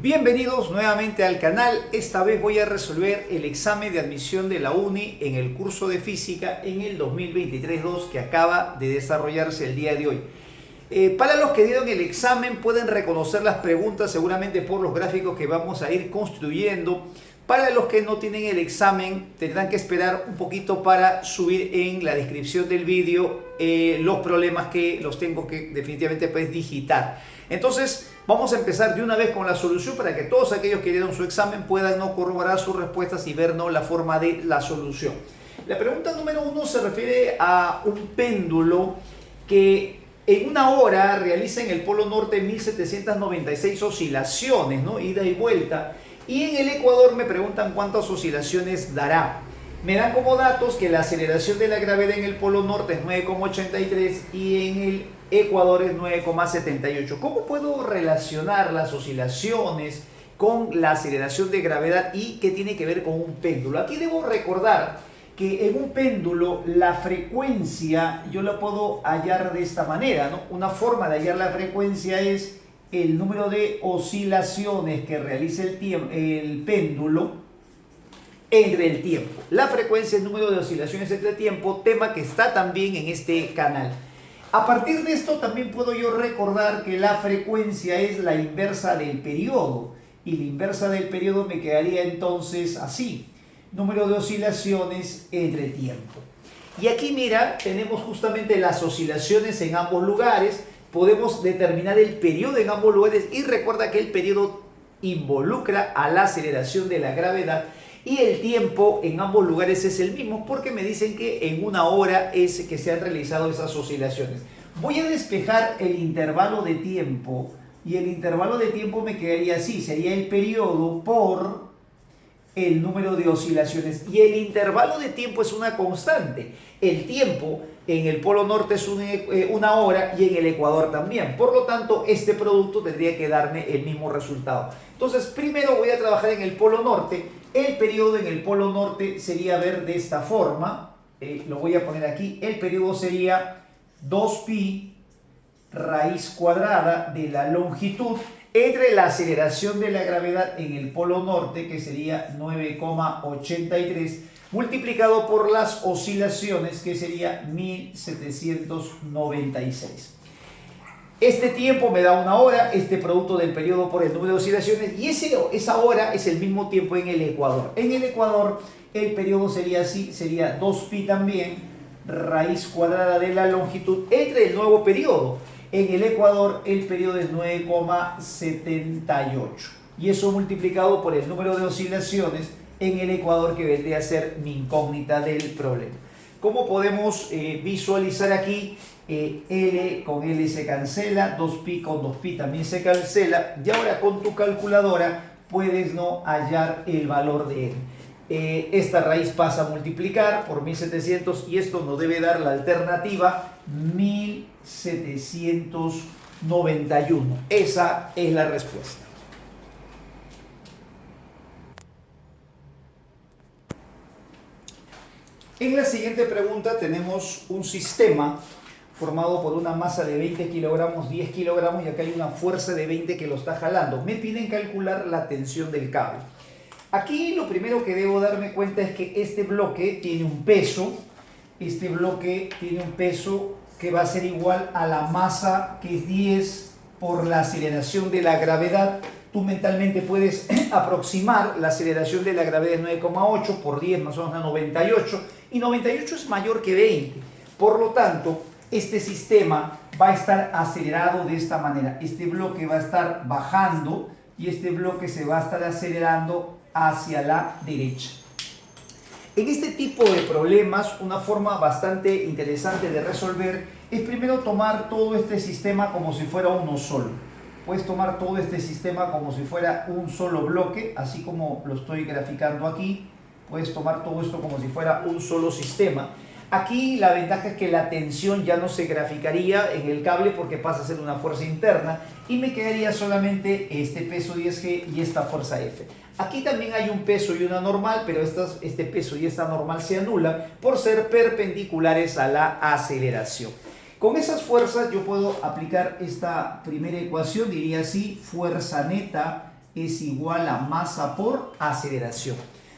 Bienvenidos nuevamente al canal. Esta vez voy a resolver el examen de admisión de la UNI en el curso de física en el 2023-2 que acaba de desarrollarse el día de hoy. Para los que dieron el examen pueden reconocer las preguntas seguramente por los gráficos que vamos a ir construyendo. Para los que no tienen el examen tendrán que esperar un poquito para subir en la descripción del vídeo los problemas que los tengo que definitivamente pues digitar. Entonces vamos a empezar de una vez con la solución para que todos aquellos que dieron su examen puedan corroborar sus respuestas y ver la forma de la solución. La pregunta número 1 se refiere a un péndulo que en una hora realiza en el polo norte 1796 oscilaciones, ida y vuelta. Y en el ecuador me preguntan cuántas oscilaciones dará. Me dan como datos que la aceleración de la gravedad en el polo norte es 9,83 y en el Ecuador es 9,78. ¿Cómo puedo relacionar las oscilaciones con la aceleración de gravedad y qué tiene que ver con un péndulo? Aquí debo recordar que en un péndulo la frecuencia yo la puedo hallar de esta manera, ¿no? Una forma de hallar la frecuencia es el número de oscilaciones que realiza el péndulo entre el tiempo. La frecuencia es el número de oscilaciones entre el tiempo, tema que está también en este canal. A partir de esto también puedo yo recordar que la frecuencia es la inversa del periodo. Y la inversa del periodo me quedaría entonces así. Número de oscilaciones entre tiempo. Y aquí mira, tenemos justamente las oscilaciones en ambos lugares. Podemos determinar el periodo en ambos lugares y recuerda que el periodo involucra a la aceleración de la gravedad y el tiempo en ambos lugares es el mismo porque me dicen que en una hora es que se han realizado esas oscilaciones. Voy a despejar el intervalo de tiempo y el intervalo de tiempo me quedaría así, sería el periodo por el número de oscilaciones y el intervalo de tiempo es una constante. El tiempo en el polo norte es una hora y en el ecuador también. Por lo tanto, este producto tendría que darme el mismo resultado. Entonces, primero voy a trabajar en el polo norte. El periodo en el polo norte sería ver de esta forma. Lo voy a poner aquí. El periodo sería 2pi raíz cuadrada de la longitud entre la aceleración de la gravedad en el polo norte, que sería 9,83, multiplicado por las oscilaciones, que sería 1796. Este tiempo me da una hora, este producto del periodo por el número de oscilaciones, y esa hora es el mismo tiempo en el ecuador. En el ecuador el periodo sería así, sería 2pi también, raíz cuadrada de la longitud entre el nuevo periodo. En el ecuador el periodo es 9,78 y eso multiplicado por el número de oscilaciones en el ecuador, que vendría a ser mi incógnita del problema. ¿Cómo podemos visualizar aquí? L con L se cancela, 2pi con 2pi también se cancela, y ahora con tu calculadora puedes hallar el valor de L. Esta raíz pasa a multiplicar por 1700 y esto nos debe dar la alternativa 1791. Esa es la respuesta. En la siguiente pregunta tenemos un sistema formado por una masa de 20 kilogramos, 10 kilogramos, y acá hay una fuerza de 20 que lo está jalando. Me piden calcular la tensión del cable. Aquí lo primero que debo darme cuenta es que este bloque tiene un peso. Este bloque tiene un peso que va a ser igual a la masa, que es 10 por la aceleración de la gravedad. Tú mentalmente puedes aproximar la aceleración de la gravedad de 9,8 por 10 más o menos a 98, y 98 es mayor que 20. Por lo tanto, este sistema va a estar acelerado de esta manera. Este bloque va a estar bajando y este bloque se va a estar acelerando hacia la derecha. En este tipo de problemas, una forma bastante interesante de resolver es primero tomar todo este sistema como si fuera uno solo. Puedes tomar todo este sistema como si fuera un solo bloque, así como lo estoy graficando aquí. Puedes tomar todo esto como si fuera un solo sistema. Aquí la ventaja es que la tensión ya no se graficaría en el cable porque pasa a ser una fuerza interna y me quedaría solamente este peso 10G y esta fuerza F. Aquí también hay un peso y una normal, pero este peso y esta normal se anulan por ser perpendiculares a la aceleración. Con esas fuerzas yo puedo aplicar esta primera ecuación, diría así: fuerza neta es igual a masa por aceleración.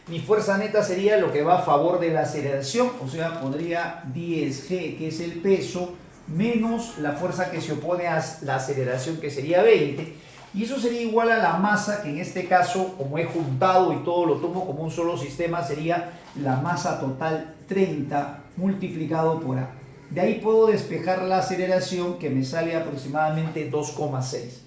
Mi fuerza neta sería lo que va a favor de la aceleración, o sea, pondría 10G, que es el peso, menos la fuerza que se opone a la aceleración, que sería 20, y eso sería igual a la masa, que en este caso, como he juntado y todo lo tomo como un solo sistema, sería la masa total 30 multiplicado por A. De ahí puedo despejar la aceleración, que me sale aproximadamente 2,6.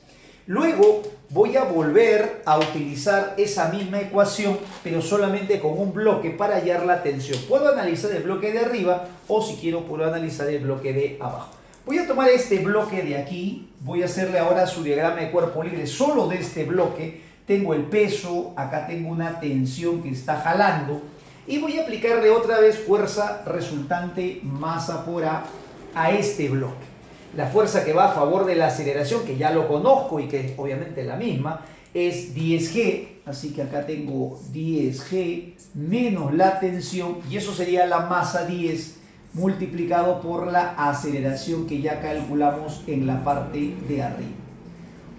Luego voy a volver a utilizar esa misma ecuación, pero solamente con un bloque para hallar la tensión. Puedo analizar el bloque de arriba o, si quiero, puedo analizar el bloque de abajo. Voy a tomar este bloque de aquí, voy a hacerle ahora su diagrama de cuerpo libre solo de este bloque. Tengo el peso, acá tengo una tensión que está jalando y voy a aplicarle otra vez fuerza resultante masa por A este bloque. La fuerza que va a favor de la aceleración, que ya lo conozco y que es obviamente la misma, es 10G, así que acá tengo 10G menos la tensión, y eso sería la masa 10 multiplicado por la aceleración que ya calculamos en la parte de arriba.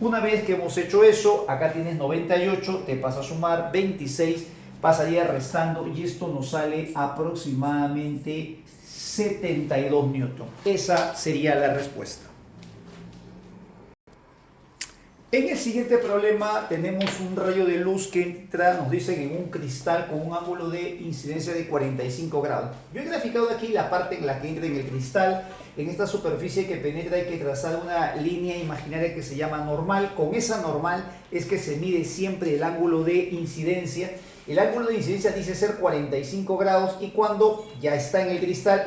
Una vez que hemos hecho eso, acá tienes 98, te pasa a sumar 26, pasaría restando y esto nos sale aproximadamente 72 newton. Esa sería la respuesta. En el siguiente problema tenemos un rayo de luz que entra, nos dicen, en un cristal con un ángulo de incidencia de 45 grados. Yo he graficado aquí la parte en la que entra en el cristal. En esta superficie que penetra hay que trazar una línea imaginaria que se llama normal. Con esa normal es que se mide siempre el ángulo de incidencia. El ángulo de incidencia dice ser 45 grados y cuando ya está en el cristal,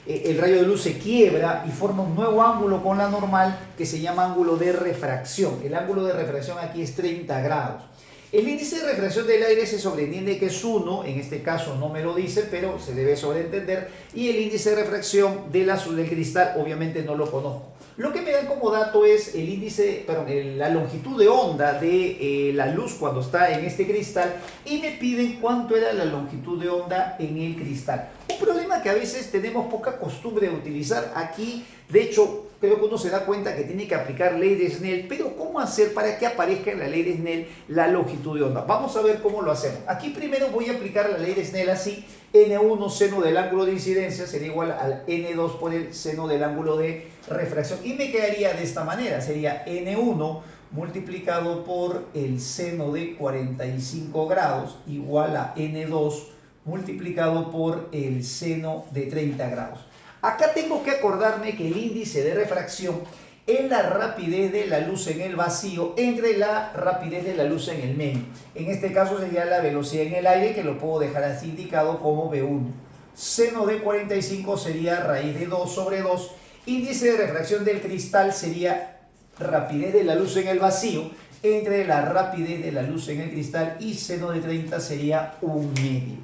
el rayo de luz se quiebra y forma un nuevo ángulo con la normal que se llama ángulo de refracción. El ángulo de refracción aquí es 30 grados. El índice de refracción del aire se sobreentiende que es 1, en este caso no me lo dice, pero se debe sobreentender, y el índice de refracción del cristal obviamente no lo conozco. Lo que me dan como dato es la longitud de onda de la luz cuando está en este cristal, y me piden cuánto era la longitud de onda en el cristal. Un problema que a veces tenemos poca costumbre de utilizar aquí. De hecho, creo que uno se da cuenta que tiene que aplicar ley de Snell, pero ¿cómo hacer para que aparezca en la ley de Snell la longitud de onda? Vamos a ver cómo lo hacemos. Aquí primero voy a aplicar la ley de Snell así. N1 seno del ángulo de incidencia sería igual al N2 por el seno del ángulo de refracción. Y me quedaría de esta manera. Sería N1 multiplicado por el seno de 45 grados igual a N2 multiplicado por el seno de 30 grados. Acá tengo que acordarme que el índice de refracción es la rapidez de la luz en el vacío entre la rapidez de la luz en el medio. En este caso sería la velocidad en el aire, que lo puedo dejar así indicado como V1. Seno de 45 sería raíz de 2 sobre 2. Índice de refracción del cristal sería rapidez de la luz en el vacío entre la rapidez de la luz en el cristal, y seno de 30 sería 1/2.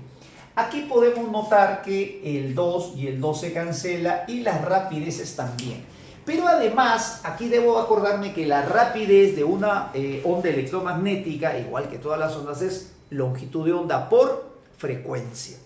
Aquí podemos notar que el 2 y el 2 se cancela y las rapideces también. Pero además, aquí debo acordarme que la rapidez de una onda electromagnética, igual que todas las ondas, es longitud de onda por frecuencia.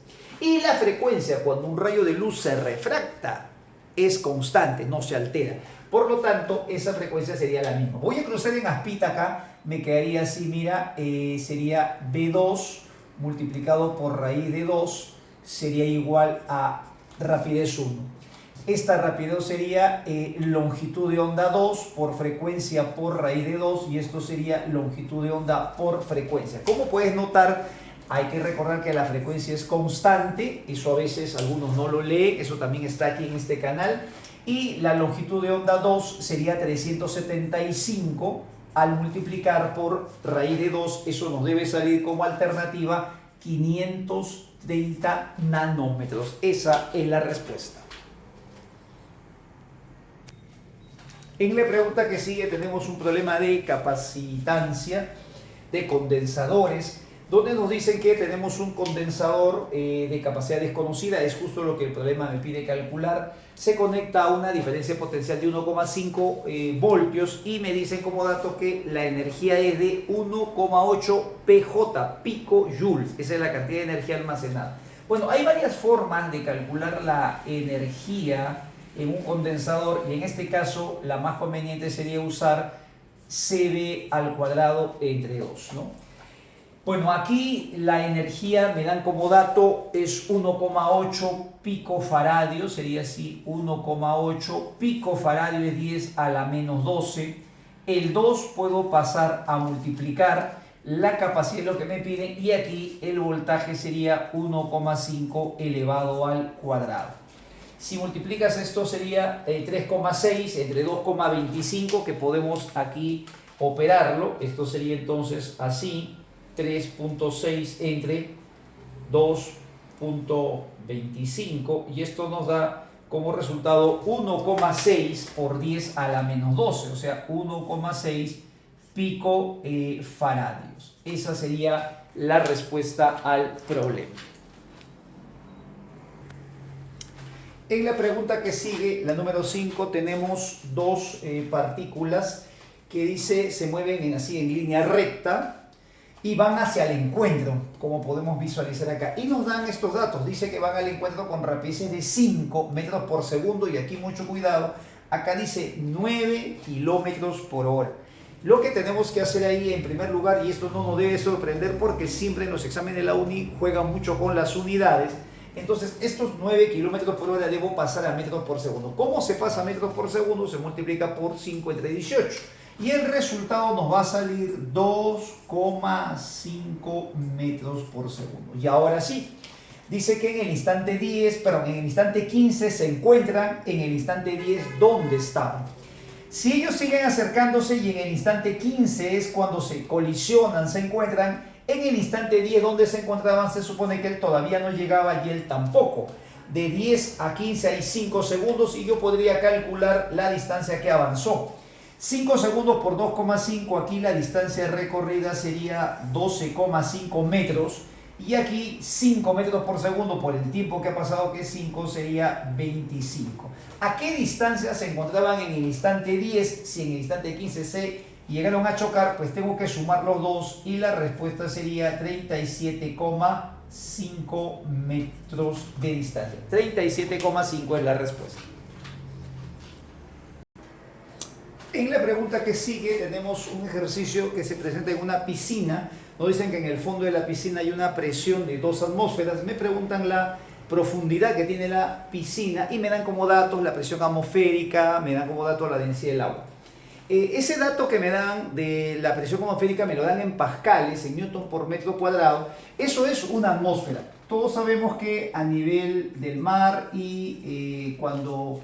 Y la frecuencia, cuando un rayo de luz se refracta, es constante, no se altera. Por lo tanto, esa frecuencia sería la misma. Voy a cruzar en aspita acá, me quedaría así, mira, sería V2 multiplicado por raíz de 2 sería igual a rapidez 1. Esta rapidez sería longitud de onda 2 por frecuencia por raíz de 2, y esto sería longitud de onda por frecuencia. Como puedes notar, hay que recordar que la frecuencia es constante, eso a veces algunos no lo leen, eso también está aquí en este canal, y la longitud de onda 2 sería 375 al multiplicar por raíz de 2, eso nos debe salir como alternativa 530 nanómetros. Esa es la respuesta. En la pregunta que sigue tenemos un problema de capacitancia de condensadores, donde nos dicen que tenemos un condensador de capacidad desconocida. Es justo lo que el problema me pide calcular. Se conecta a una diferencia potencial de 1,5 voltios y me dicen como dato que la energía es de 1,8 PJ, pico joules. Esa es la cantidad de energía almacenada. Bueno, hay varias formas de calcular la energía en un condensador, y en este caso la más conveniente sería usar CV al cuadrado entre 2, ¿no? Bueno, aquí la energía me dan como dato es 1,8 picofaradios, sería así, 1,8 picofaradios es 10 a la menos 12. El 2 puedo pasar a multiplicar, la capacidad es lo que me piden y aquí el voltaje sería 1,5 elevado al cuadrado. Si multiplicas esto sería 3,6 entre 2,25 que podemos aquí operarlo. Esto sería entonces así, 3,6 entre 2,25 y esto nos da como resultado 1,6 por 10 a la menos 12, o sea 1,6 picofaradios. Esa sería la respuesta al problema. En la pregunta que sigue, la número 5, tenemos dos partículas que dice se mueven así en línea recta y van hacia el encuentro, como podemos visualizar acá. Y nos dan estos datos. Dice que van al encuentro con rapideces de 5 metros por segundo y aquí mucho cuidado. Acá dice 9 kilómetros por hora. Lo que tenemos que hacer ahí en primer lugar, y esto no nos debe sorprender porque siempre en los exámenes de la uni juegan mucho con las unidades. Entonces, estos 9 kilómetros por hora debo pasar a metros por segundo. ¿Cómo se pasa a metros por segundo? Se multiplica por 5 entre 18. Y el resultado nos va a salir 2,5 metros por segundo. Y ahora sí, dice que en el instante 10, en el instante 15 se encuentran en el instante 10 donde estaban. Si ellos siguen acercándose y en el instante 15 es cuando se colisionan, se encuentran, en el instante 10 donde se encontraban se supone que él todavía no llegaba y él tampoco. De 10 a 15 hay 5 segundos y yo podría calcular la distancia que avanzó. 5 segundos por 2,5, aquí la distancia recorrida sería 12,5 metros. Y aquí 5 metros por segundo por el tiempo que ha pasado, que es 5, sería 25. ¿A qué distancia se encontraban en el instante 10? Si en el instante 15 se llegaron a chocar, pues tengo que sumar los dos y la respuesta sería 37,5 metros de distancia. 37,5 es la respuesta. En la pregunta que sigue tenemos un ejercicio que se presenta en una piscina. Nos dicen que en el fondo de la piscina hay una presión de 2 atmósferas. Me preguntan la profundidad que tiene la piscina y me dan como datos la presión atmosférica, me dan como dato la densidad del agua. Ese dato que me dan de la presión atmosférica me lo dan en pascales, en newton por metro cuadrado. Eso es una atmósfera. Todos sabemos que a nivel del mar y cuando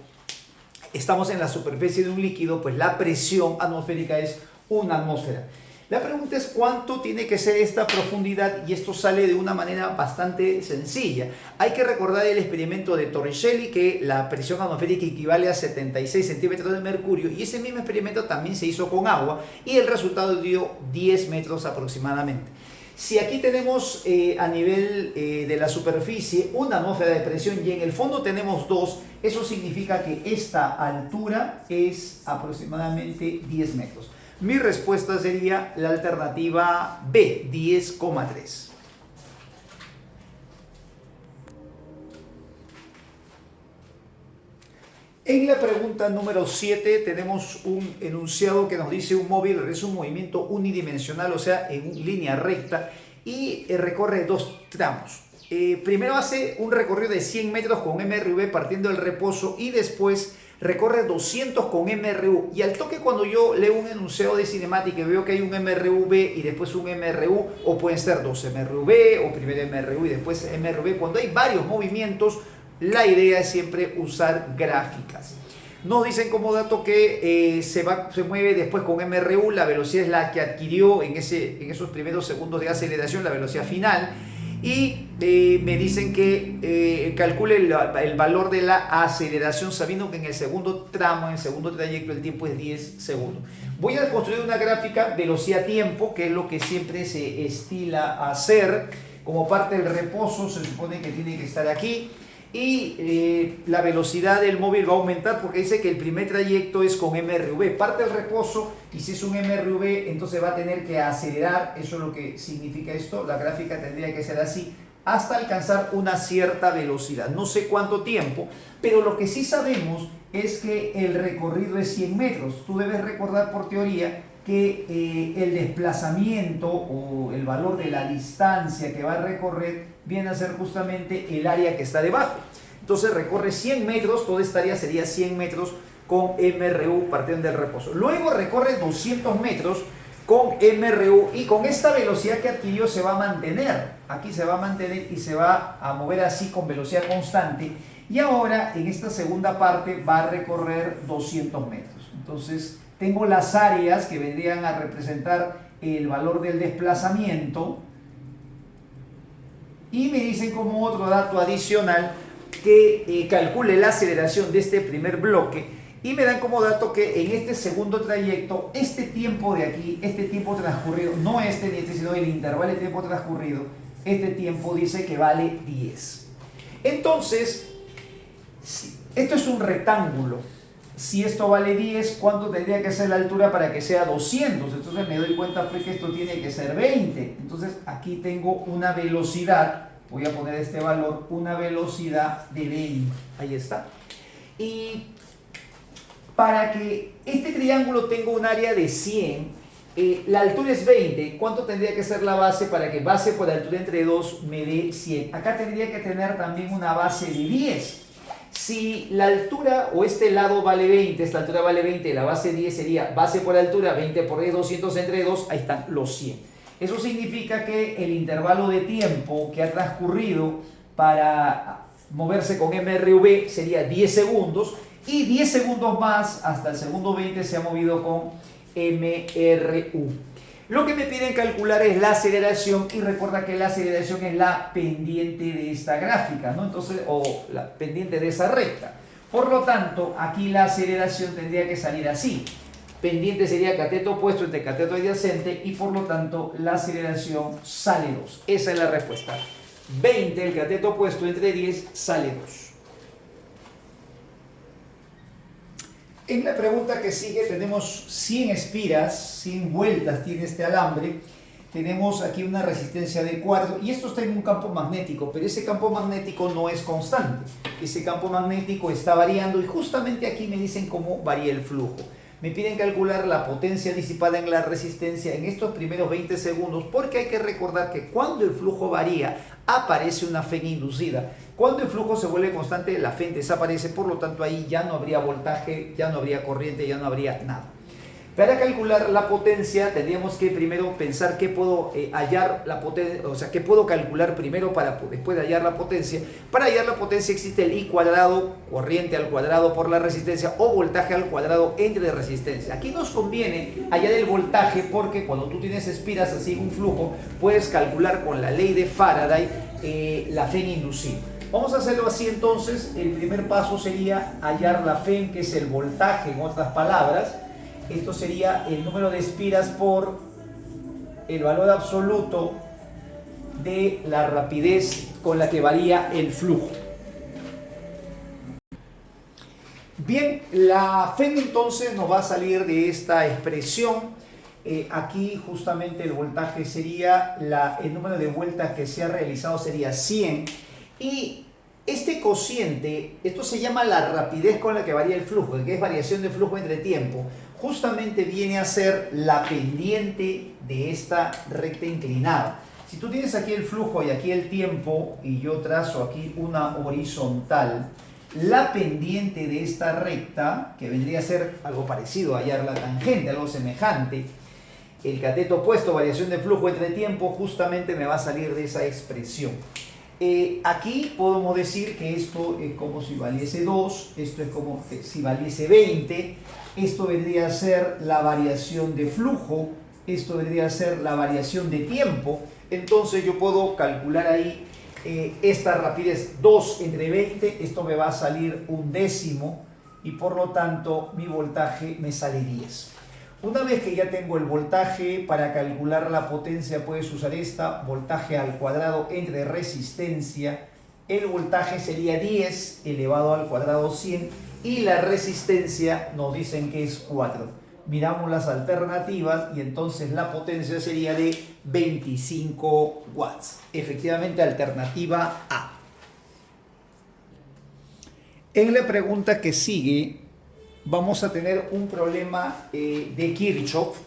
estamos en la superficie de un líquido, pues la presión atmosférica es una atmósfera. La pregunta es cuánto tiene que ser esta profundidad y esto sale de una manera bastante sencilla. Hay que recordar el experimento de Torricelli que la presión atmosférica equivale a 76 centímetros de mercurio y ese mismo experimento también se hizo con agua y el resultado dio 10 metros aproximadamente. Si aquí tenemos a nivel de la superficie una atmósfera de presión y en el fondo tenemos 2, eso significa que esta altura es aproximadamente 10 metros. Mi respuesta sería la alternativa B, 10,3. En la pregunta número 7 tenemos un enunciado que nos dice un móvil realiza un movimiento unidimensional, o sea, en línea recta y recorre 2 tramos. Primero hace un recorrido de 100 metros con MRV partiendo del reposo y después recorre 200 con MRU y al toque cuando yo leo un enunciado de cinemática y veo que hay un MRV y después un MRU o pueden ser 2 MRV o primero MRU y después MRV, cuando hay varios movimientos la idea es siempre usar gráficas. Nos dicen como dato que se mueve después con MRU, la velocidad es la que adquirió en esos primeros segundos de aceleración, la velocidad final. Y me dicen que calcule el valor de la aceleración sabiendo que en el segundo tramo, en el segundo trayecto, el tiempo es 10 segundos. Voy a construir una gráfica velocidad-tiempo, que es lo que siempre se estila hacer. Como parte del reposo se supone que tiene que estar aquí. Y la velocidad del móvil va a aumentar porque dice que el primer trayecto es con MRV, parte del reposo y si es un MRV entonces va a tener que acelerar, eso es lo que significa esto, la gráfica tendría que ser así, hasta alcanzar una cierta velocidad. No sé cuánto tiempo, pero lo que sí sabemos es que el recorrido es 100 metros. Tú debes recordar por teoría que el desplazamiento o el valor de la distancia que va a recorrer viene a ser justamente el área que está debajo. Entonces recorre 100 metros, toda esta área sería 100 metros con MRU partiendo del reposo. Luego recorre 200 metros con MRU y con esta velocidad que adquirió se va a mantener. Aquí se va a mantener y se va a mover así con velocidad constante. Y ahora en esta segunda parte va a recorrer 200 metros. Entonces tengo las áreas que vendrían a representar el valor del desplazamiento. Y me dicen como otro dato adicional que calcule la aceleración de este primer bloque y me dan como dato que en este segundo trayecto, este tiempo de aquí, este tiempo transcurrido, no este ni este, sino el intervalo de tiempo transcurrido, este tiempo dice que vale 10. Entonces, esto es un rectángulo. Si esto vale 10, ¿cuánto tendría que ser la altura para que sea 200? Entonces me doy cuenta que esto tiene que ser 20. Entonces aquí tengo una velocidad, voy a poner este valor, una velocidad de 20. Ahí está. Y para que este triángulo tenga un área de 100, la altura es 20. ¿Cuánto tendría que ser la base para que base por altura entre 2 me dé 100? Acá tendría que tener también una base de 10. Si la altura o este lado vale 20, esta altura vale 20, la base 10 sería base por altura, 20 por 10, 200 entre 2, ahí están los 100. Eso significa que el intervalo de tiempo que ha transcurrido para moverse con MRV sería 10 segundos y 10 segundos más hasta el segundo 20 se ha movido con MRU. Lo que me piden calcular es la aceleración y recuerda que la aceleración es la pendiente de esta gráfica, ¿no? Entonces, o la pendiente de esa recta. Por lo tanto, aquí la aceleración tendría que salir así. Pendiente sería cateto opuesto entre cateto adyacente y por lo tanto la aceleración sale 2. Esa es la respuesta. 20 el cateto opuesto entre 10 sale 2. En la pregunta que sigue tenemos 100 espiras, 100 vueltas tiene este alambre. Tenemos aquí una resistencia de 4 y esto está en un campo magnético, pero ese campo magnético no es constante. Ese campo magnético está variando y justamente aquí me dicen cómo varía el flujo. Me piden calcular la potencia disipada en la resistencia en estos primeros 20 segundos porque hay que recordar que cuando el flujo varía aparece una FEN inducida. Cuando el flujo se vuelve constante la FEN desaparece, por lo tanto ahí ya no habría voltaje, ya no habría corriente, ya no habría nada. Para calcular la potencia tendríamos que primero pensar qué puedo hallar la potencia, o sea, qué puedo calcular primero para después de hallar la potencia. Para hallar la potencia existe el I cuadrado, corriente al cuadrado por la resistencia o voltaje al cuadrado entre resistencia. Aquí nos conviene hallar el voltaje porque cuando tú tienes espiras así en un flujo puedes calcular con la ley de Faraday la FEN inducida. Vamos a hacerlo así entonces. El primer paso sería hallar la FEN, que es el voltaje en otras palabras. Esto sería el número de espiras por el valor absoluto de la rapidez con la que varía el flujo. Bien, la FEN entonces nos va a salir de esta expresión. Aquí justamente el voltaje sería, el número de vueltas que se ha realizado sería 100. Y este cociente, esto se llama la rapidez con la que varía el flujo, que es variación de flujo entre tiempo. Justamente viene a ser la pendiente de esta recta inclinada. Si tú tienes aquí el flujo y aquí el tiempo y yo trazo aquí una horizontal, la pendiente de esta recta, que vendría a ser algo parecido a hallar la tangente, algo semejante, el cateto opuesto, variación de flujo entre tiempo, justamente me va a salir de esa expresión. Aquí podemos decir que esto es como si valiese 2, esto es como si valiese 20, esto vendría a ser la variación de flujo, esto vendría a ser la variación de tiempo. Entonces yo puedo calcular ahí esta rapidez 2 entre 20, esto me va a salir un décimo y por lo tanto mi voltaje me sale 10. Una vez que ya tengo el voltaje, para calcular la potencia puedes usar esta, voltaje al cuadrado entre resistencia. El voltaje sería 10 elevado al cuadrado 100 y la resistencia nos dicen que es 4. miramos las alternativas y entonces la potencia sería de 25 watts. Efectivamente, alternativa A. En la pregunta que sigue, vamos a tener un problema de Kirchhoff.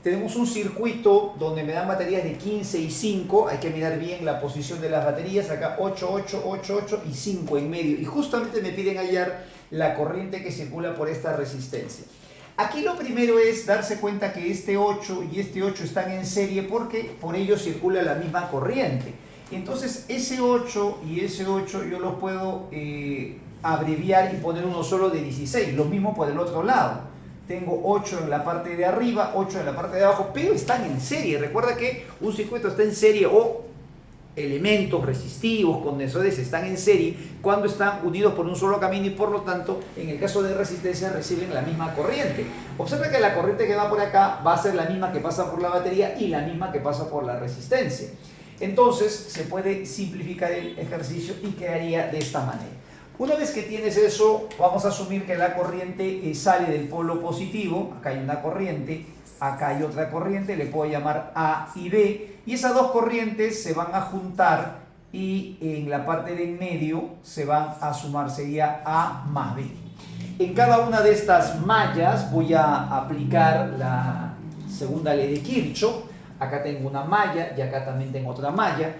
Tenemos un circuito donde me dan baterías de 15 y 5. Hay que mirar bien la posición de las baterías. Acá 8, 8, 8, 8 y 5 en medio. Y justamente me piden hallar la corriente que circula por esta resistencia. Aquí lo primero es darse cuenta que este 8 y este 8 están en serie porque por ellos circula la misma corriente. Entonces ese 8 y ese 8 yo los puedo abreviar y poner uno solo de 16. Lo mismo por el otro lado. Tengo 8 en la parte de arriba, 8 en la parte de abajo, pero están en serie. Recuerda que un circuito está en serie o elementos resistivos, condensadores están en serie cuando están unidos por un solo camino y por lo tanto en el caso de resistencia reciben la misma corriente. Observa que la corriente que va por acá va a ser la misma que pasa por la batería y la misma que pasa por la resistencia. Entonces se puede simplificar el ejercicio y quedaría de esta manera. Una vez que tienes eso, vamos a asumir que la corriente sale del polo positivo. Acá hay una corriente, acá hay otra corriente, le puedo llamar A y B. Y esas dos corrientes se van a juntar y en la parte de en medio se van a sumar, sería A más B. En cada una de estas mallas voy a aplicar la segunda ley de Kirchhoff. Acá tengo una malla y acá también tengo otra malla.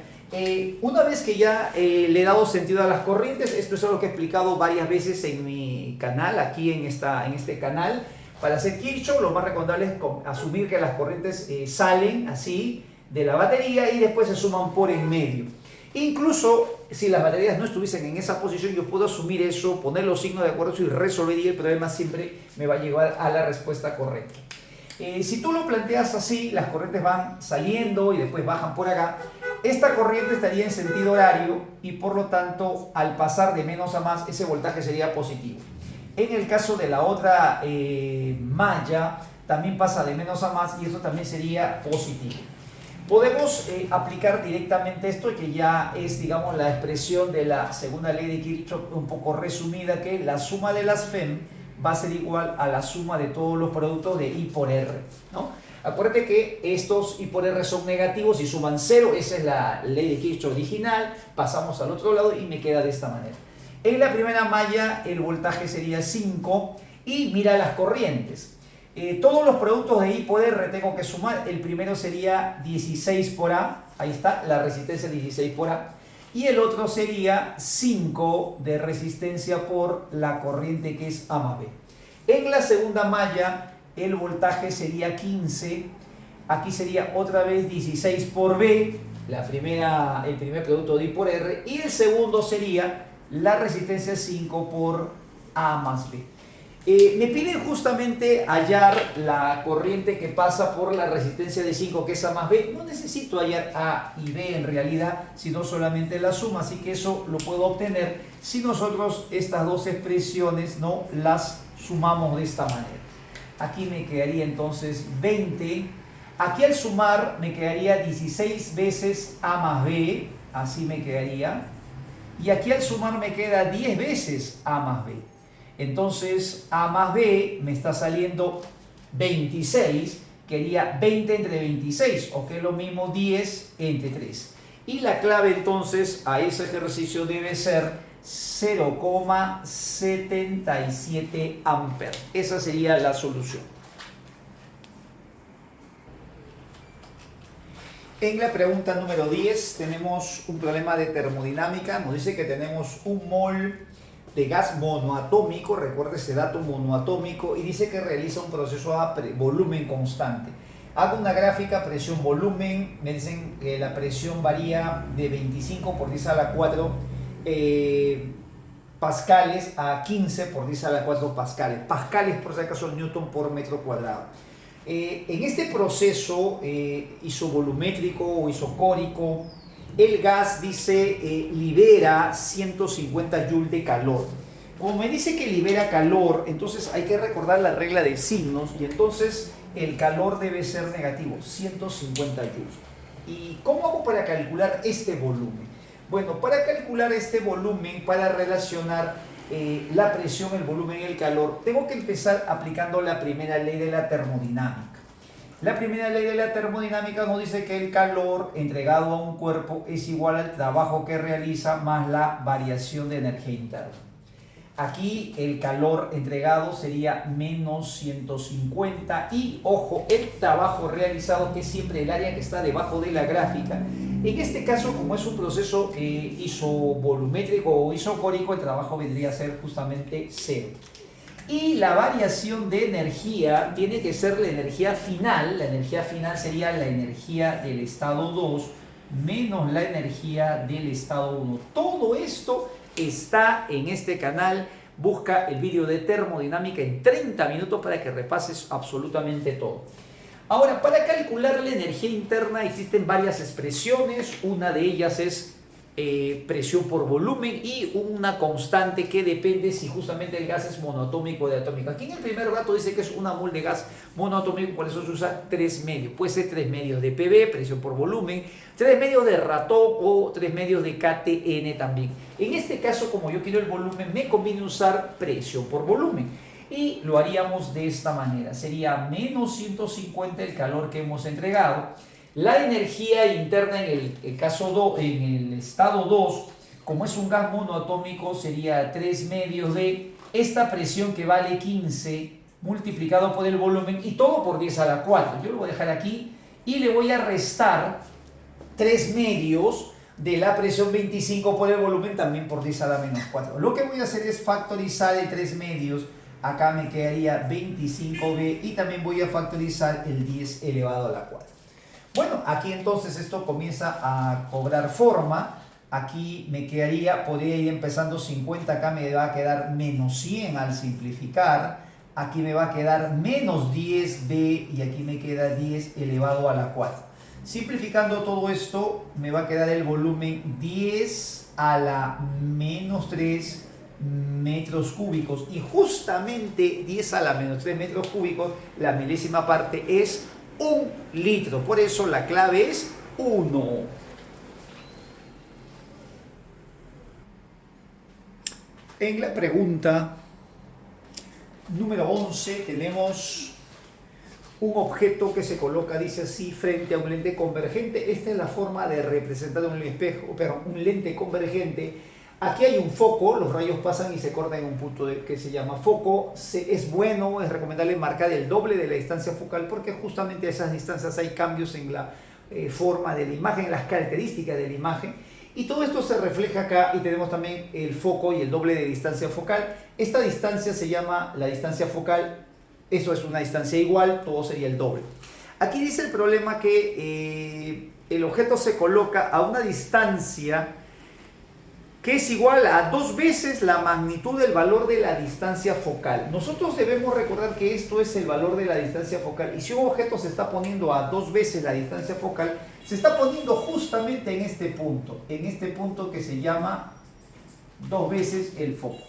Una vez que ya le he dado sentido a las corrientes, esto es algo que he explicado varias veces en mi canal, aquí en este canal. Para hacer Kirchhoff, lo más recomendable es asumir que las corrientes salen así de la batería y después se suman por en medio. Incluso si las baterías no estuviesen en esa posición, yo puedo asumir eso, poner los signos de acuerdo y resolver y el problema siempre me va a llevar a la respuesta correcta. Si tú lo planteas así, las corrientes van saliendo y después bajan por acá. Esta corriente estaría en sentido horario y por lo tanto al pasar de menos a más ese voltaje sería positivo. En el caso de la otra malla también pasa de menos a más y eso también sería positivo. Podemos aplicar directamente esto que ya es, digamos, la expresión de la segunda ley de Kirchhoff un poco resumida, que la suma de las FEM va a ser igual a la suma de todos los productos de I por R, ¿no? Acuérdate que estos I por R son negativos y suman 0, esa es la ley de Kirchhoff original. Pasamos al otro lado y me queda de esta manera. En la primera malla el voltaje sería 5 y mira las corrientes. Todos los productos de I por R tengo que sumar. El primero sería 16 por A, ahí está, la resistencia 16 por A. Y el otro sería 5 de resistencia por la corriente que es A más B. En la segunda malla el voltaje sería 15, aquí sería otra vez 16 por B, el primer producto de I por R, y el segundo sería la resistencia 5 por A más B. Me piden justamente hallar la corriente que pasa por la resistencia de 5 que es A más B. No necesito hallar A y B en realidad, sino solamente la suma, así que eso lo puedo obtener si nosotros estas dos expresiones no las sumamos de esta manera. Aquí me quedaría entonces 20. Aquí al sumar me quedaría 16 veces A más B, así me quedaría. Y aquí al sumar me queda 10 veces A más B. Entonces A más B me está saliendo 26, quería 20 entre 26, o que es lo mismo 10 entre 3. Y la clave entonces a ese ejercicio debe ser 0,77 amperes. Esa sería la solución. En la pregunta número 10 tenemos un problema de termodinámica. Nos dice que tenemos un mol de gas monoatómico, recuerde ese dato monoatómico, y dice que realiza un proceso a volumen constante. Hago una gráfica presión-volumen, me dicen que la presión varía de 25 por 10 a la 4 pascales a 15 por 10 a la 4 pascales. Pascales por si acaso newton por metro cuadrado. En este proceso isovolumétrico o isocórico, el gas dice libera 150 joules de calor. Como me dice que libera calor, entonces hay que recordar la regla de signos y entonces el calor debe ser negativo, 150 joules. ¿Y cómo hago para calcular este volumen? Bueno, para calcular este volumen, para relacionar la presión, el volumen y el calor, tengo que empezar aplicando la primera ley de la termodinámica. La primera ley de la termodinámica nos dice que el calor entregado a un cuerpo es igual al trabajo que realiza más la variación de energía interna. Aquí el calor entregado sería menos 150 y, ojo, el trabajo realizado, que es siempre el área que está debajo de la gráfica. En este caso, como es un proceso isovolumétrico o isocórico, el trabajo vendría a ser justamente cero. Y la variación de energía tiene que ser la energía final. La energía final sería la energía del estado 2 menos la energía del estado 1. Todo esto está en este canal. Busca el vídeo de termodinámica en 30 minutos para que repases absolutamente todo. Ahora, para calcular la energía interna existen varias expresiones. Una de ellas es presión por volumen y una constante que depende si justamente el gas es monoatómico o diatómico. Aquí en el primer dato dice que es una mol de gas monoatómico, por eso se usa 3 medios. Puede ser 3 medios de PV, presión por volumen, 3 medios de Rato o 3 medios de KTN también. En este caso, como yo quiero el volumen, me conviene usar presión por volumen. Y lo haríamos de esta manera. Sería menos 150 el calor que hemos entregado. La energía interna en el caso en el estado 2, como es un gas monoatómico, sería 3 medios de esta presión que vale 15 multiplicado por el volumen y todo por 10 a la 4. Yo lo voy a dejar aquí y le voy a restar 3 medios de la presión 25 por el volumen también por 10 a la menos 4. Lo que voy a hacer es factorizar el 3 medios. Acá me quedaría 25b y también voy a factorizar el 10 elevado a la 4. Bueno, aquí entonces esto comienza a cobrar forma. Aquí me quedaría, podría ir empezando 50, acá me va a quedar menos 100 al simplificar. Aquí me va a quedar menos 10b y aquí me queda 10 elevado a la 4. Simplificando todo esto, me va a quedar el volumen 10 a la menos 3 metros cúbicos. Y justamente 10 a la menos 3 metros cúbicos, la milésima parte es 1 litro. Por eso la clave es 1. En la pregunta número 11 tenemos un objeto que se coloca, dice así, frente a un lente convergente. Esta es la forma de representar un lente convergente. Aquí hay un foco, los rayos pasan y se cortan en un punto que se llama foco. Es bueno, es recomendable marcar el doble de la distancia focal porque justamente a esas distancias hay cambios en la forma de la imagen, en las características de la imagen. Y todo esto se refleja acá y tenemos también el foco y el doble de distancia focal. Esta distancia se llama la distancia focal. Esto es una distancia igual, todo sería el doble. Aquí dice el problema que el objeto se coloca a una distancia que es igual a 2 veces la magnitud del valor de la distancia focal. Nosotros debemos recordar que esto es el valor de la distancia focal y si un objeto se está poniendo a 2 veces la distancia focal, se está poniendo justamente en este punto que se llama 2 veces el foco.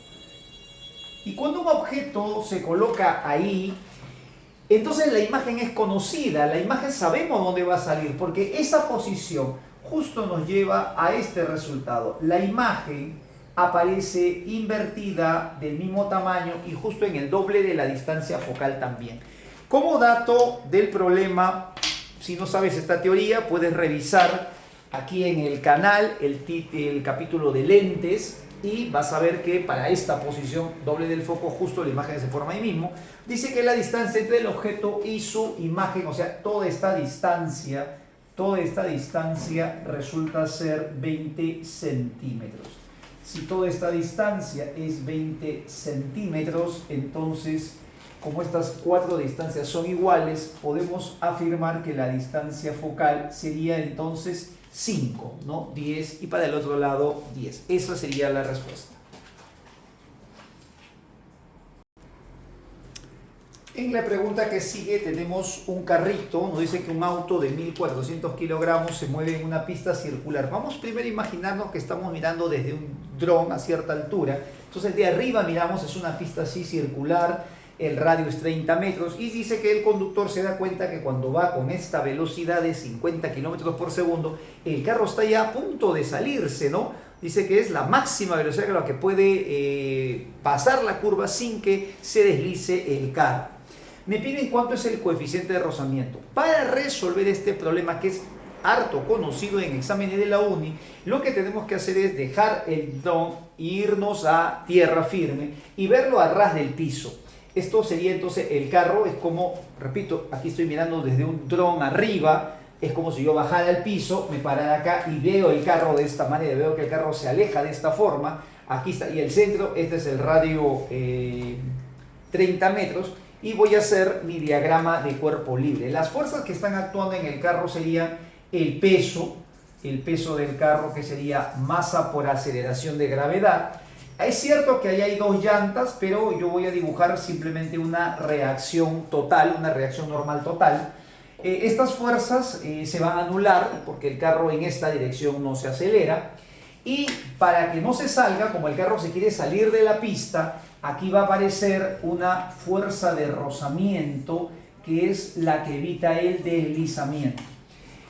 Y cuando un objeto se coloca ahí, entonces la imagen es conocida, la imagen sabemos dónde va a salir, porque esa posición justo nos lleva a este resultado. La imagen aparece invertida del mismo tamaño y justo en el doble de la distancia focal también. Como dato del problema, si no sabes esta teoría, puedes revisar aquí en el canal el capítulo de lentes y vas a ver que para esta posición doble del foco, justo la imagen se forma ahí mismo. Dice que la distancia entre el objeto y su imagen, o sea, toda esta distancia resulta ser 20 centímetros. Si toda esta distancia es 20 centímetros, entonces, como estas 4 distancias son iguales, podemos afirmar que la distancia focal sería entonces 5, ¿no? 10 y para el otro lado 10. Esa sería la respuesta. En la pregunta que sigue tenemos un carrito, nos dice que un auto de 1400 kilogramos se mueve en una pista circular. Vamos primero a imaginarnos que estamos mirando desde un dron a cierta altura. Entonces de arriba miramos, es una pista así circular, el radio es 30 metros y dice que el conductor se da cuenta que cuando va con esta velocidad de 50 kilómetros por segundo, el carro está ya a punto de salirse, ¿no? Dice que es la máxima velocidad con la que puede pasar la curva sin que se deslice el carro. Me piden cuánto es el coeficiente de rozamiento. Para resolver este problema, que es harto conocido en exámenes de la uni, lo que tenemos que hacer es dejar el dron, irnos a tierra firme y verlo a ras del piso. Esto sería entonces el carro, es como, repito, aquí estoy mirando desde un dron arriba, es como si yo bajara al piso, me parara acá y veo el carro de esta manera, veo que el carro se aleja de esta forma, aquí está, y el centro, este es el radio 30 metros, y voy a hacer mi diagrama de cuerpo libre. Las fuerzas que están actuando en el carro serían el peso del carro, que sería masa por aceleración de gravedad. Es cierto que ahí hay dos llantas, pero yo voy a dibujar simplemente una reacción total, una reacción normal total. Estas fuerzas se van a anular porque el carro en esta dirección no se acelera. Y para que no se salga, como el carro se quiere salir de la pista, aquí va a aparecer una fuerza de rozamiento que es la que evita el deslizamiento.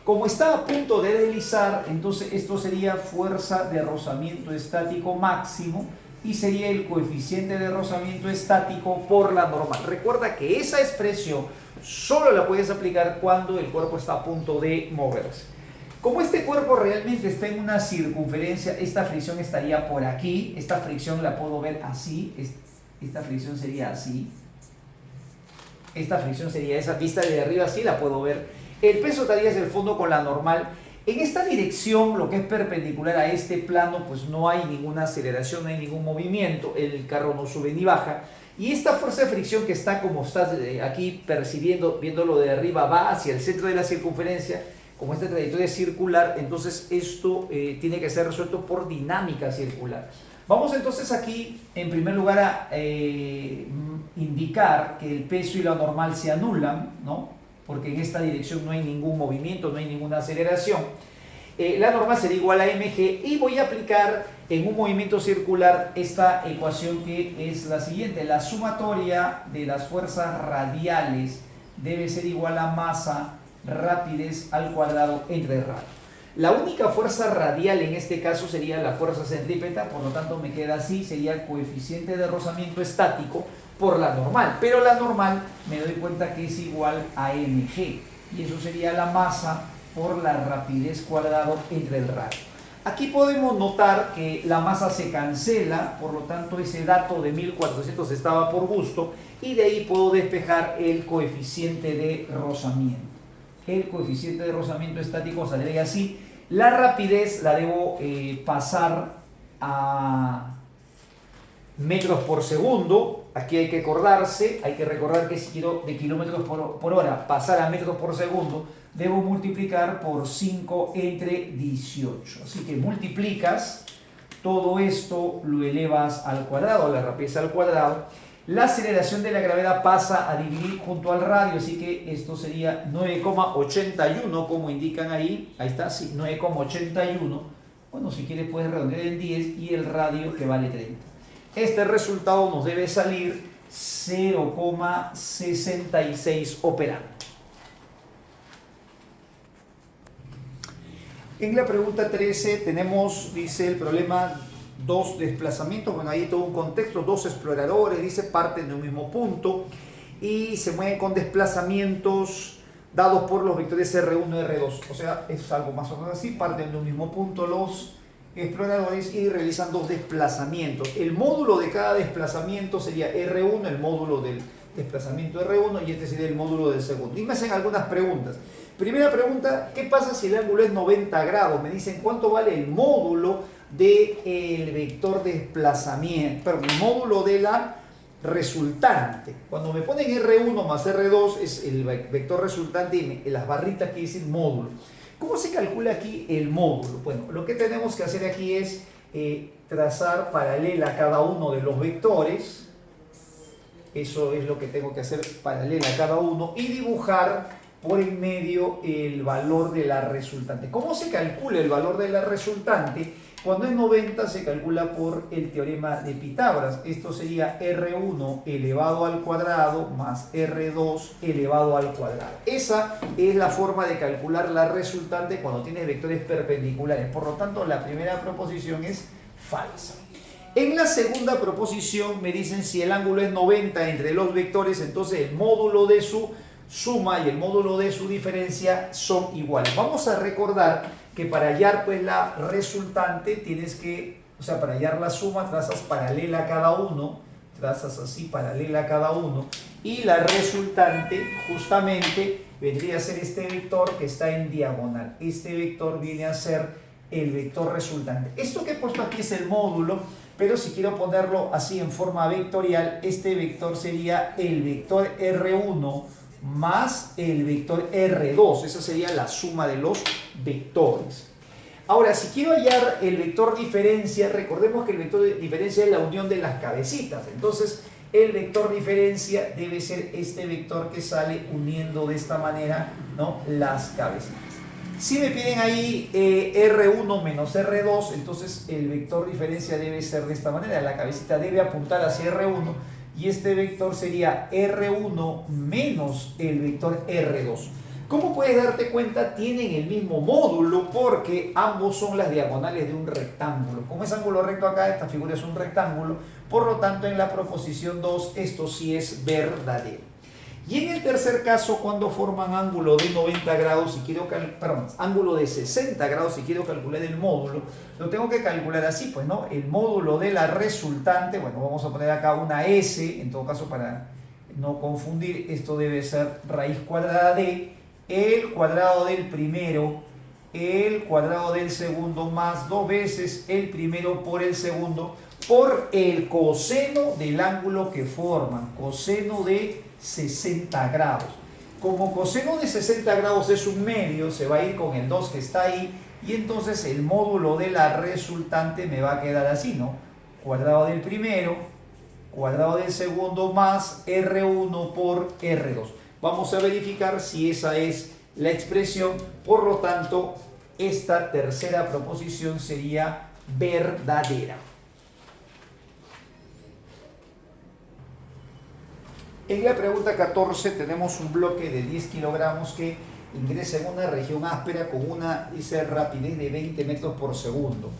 Como está a punto de deslizar, entonces esto sería fuerza de rozamiento estático máximo y sería el coeficiente de rozamiento estático por la normal. Recuerda que esa expresión solo la puedes aplicar cuando el cuerpo está a punto de moverse. Como este cuerpo realmente está en una circunferencia, esta fricción estaría por aquí. Esta fricción la puedo ver así. Esta fricción sería así. Esta fricción sería esa, vista de arriba así la puedo ver. El peso estaría hacia el fondo con la normal. En esta dirección, lo que es perpendicular a este plano, pues no hay ninguna aceleración, no hay ningún movimiento. El carro no sube ni baja. Y esta fuerza de fricción que está, como estás aquí percibiendo, viéndolo de arriba, va hacia el centro de la circunferencia, como esta trayectoria circular, entonces esto tiene que ser resuelto por dinámica circular. Vamos entonces aquí, en primer lugar, a indicar que el peso y la normal se anulan, ¿no? Porque en esta dirección no hay ningún movimiento, no hay ninguna aceleración. La normal será igual a mg y voy a aplicar en un movimiento circular esta ecuación, que es la siguiente. La sumatoria de las fuerzas radiales debe ser igual a masa rapidez al cuadrado entre radio. La única fuerza radial en este caso sería la fuerza centrípeta, por lo tanto me queda así, sería el coeficiente de rozamiento estático por la normal, pero la normal me doy cuenta que es igual a mg y eso sería la masa por la rapidez cuadrado entre el radio. Aquí podemos notar que la masa se cancela, por lo tanto ese dato de 1400 estaba por gusto y de ahí puedo despejar el coeficiente de rozamiento. El coeficiente de rozamiento estático saldría así. La rapidez la debo pasar a metros por segundo. Aquí hay que acordarse, hay que recordar que si quiero de kilómetros por hora pasar a metros por segundo, debo multiplicar por 5 entre 18. Así que multiplicas todo esto, lo elevas al cuadrado, la rapidez al cuadrado. La aceleración de la gravedad pasa a dividir junto al radio, así que esto sería 9,81, como indican ahí. Ahí está, sí, 9,81. Bueno, si quieres puedes redondear en 10 y el radio que vale 30. Este resultado nos debe salir 0,66 operando. En la pregunta 13 tenemos, dice el problema, dos desplazamientos. Bueno, ahí todo un contexto, dos exploradores, dice, parten de un mismo punto y se mueven con desplazamientos dados por los vectores R1 y R2. O sea, es algo más o menos así, parten de un mismo punto los exploradores y realizan dos desplazamientos. El módulo de cada desplazamiento sería R1, el módulo del desplazamiento R1, y este sería el módulo del segundo. Y me hacen algunas preguntas. Primera pregunta, ¿qué pasa si el ángulo es 90 grados? Me dicen, ¿cuánto vale el módulo del vector desplazamiento? Perdón, el módulo de la resultante. Cuando me ponen R1 más R2 es el vector resultante y las barritas que dicen módulo. ¿Cómo se calcula aquí el módulo? Bueno, lo que tenemos que hacer aquí es trazar paralela a cada uno de los vectores. Eso es lo que tengo que hacer, paralela a cada uno, y dibujar por en medio el valor de la resultante. ¿Cómo se calcula el valor de la resultante? Cuando es 90 se calcula por el teorema de Pitágoras. Esto sería R1 elevado al cuadrado más R2 elevado al cuadrado. Esa es la forma de calcular la resultante cuando tienes vectores perpendiculares. Por lo tanto, la primera proposición es falsa. En la segunda proposición me dicen si el ángulo es 90 entre los vectores, entonces el módulo de su suma y el módulo de su diferencia son iguales. Vamos a recordar que para hallar pues la resultante tienes que, para hallar la suma trazas paralela a cada uno, trazas así paralela a cada uno, y la resultante justamente vendría a ser este vector que está en diagonal. Este vector viene a ser el vector resultante. Esto que he puesto aquí es el módulo, pero si quiero ponerlo así en forma vectorial, este vector sería el vector R1 más el vector R2. Esa sería la suma de los vectores. Ahora, si quiero hallar el vector diferencia, recordemos que el vector de diferencia es la unión de las cabecitas. Entonces, el vector diferencia debe ser este vector que sale uniendo de esta manera, ¿no?, las cabecitas. Si me piden ahí R1 menos R2, entonces el vector diferencia debe ser de esta manera. La cabecita debe apuntar hacia R1 y este vector sería R1 menos el vector R2. ¿Cómo puedes darte cuenta? Tienen el mismo módulo porque ambos son las diagonales de un rectángulo. Como es ángulo recto acá, esta figura es un rectángulo, por lo tanto en la proposición 2 esto sí es verdadero. Y en el tercer caso, cuando forman ángulo de 90 grados, ángulo de 60 grados, si quiero calcular el módulo, lo tengo que calcular así, pues, ¿no? El módulo de la resultante, bueno, vamos a poner acá una S, en todo caso para no confundir, esto debe ser raíz cuadrada de el cuadrado del primero, el cuadrado del segundo, más 2 veces el primero por el segundo, por el coseno del ángulo que forman, coseno de 60 grados. Como coseno de 60 grados es un medio, se va a ir con el 2 que está ahí, y entonces el módulo de la resultante me va a quedar así, ¿no? Cuadrado del primero, cuadrado del segundo, más R1 por R2. Vamos a verificar si esa es la expresión. Por lo tanto, esta tercera proposición sería verdadera. En la pregunta 14 tenemos un bloque de 10 kilogramos que ingresa en una región áspera con una rapidez de 20 metros por segundo.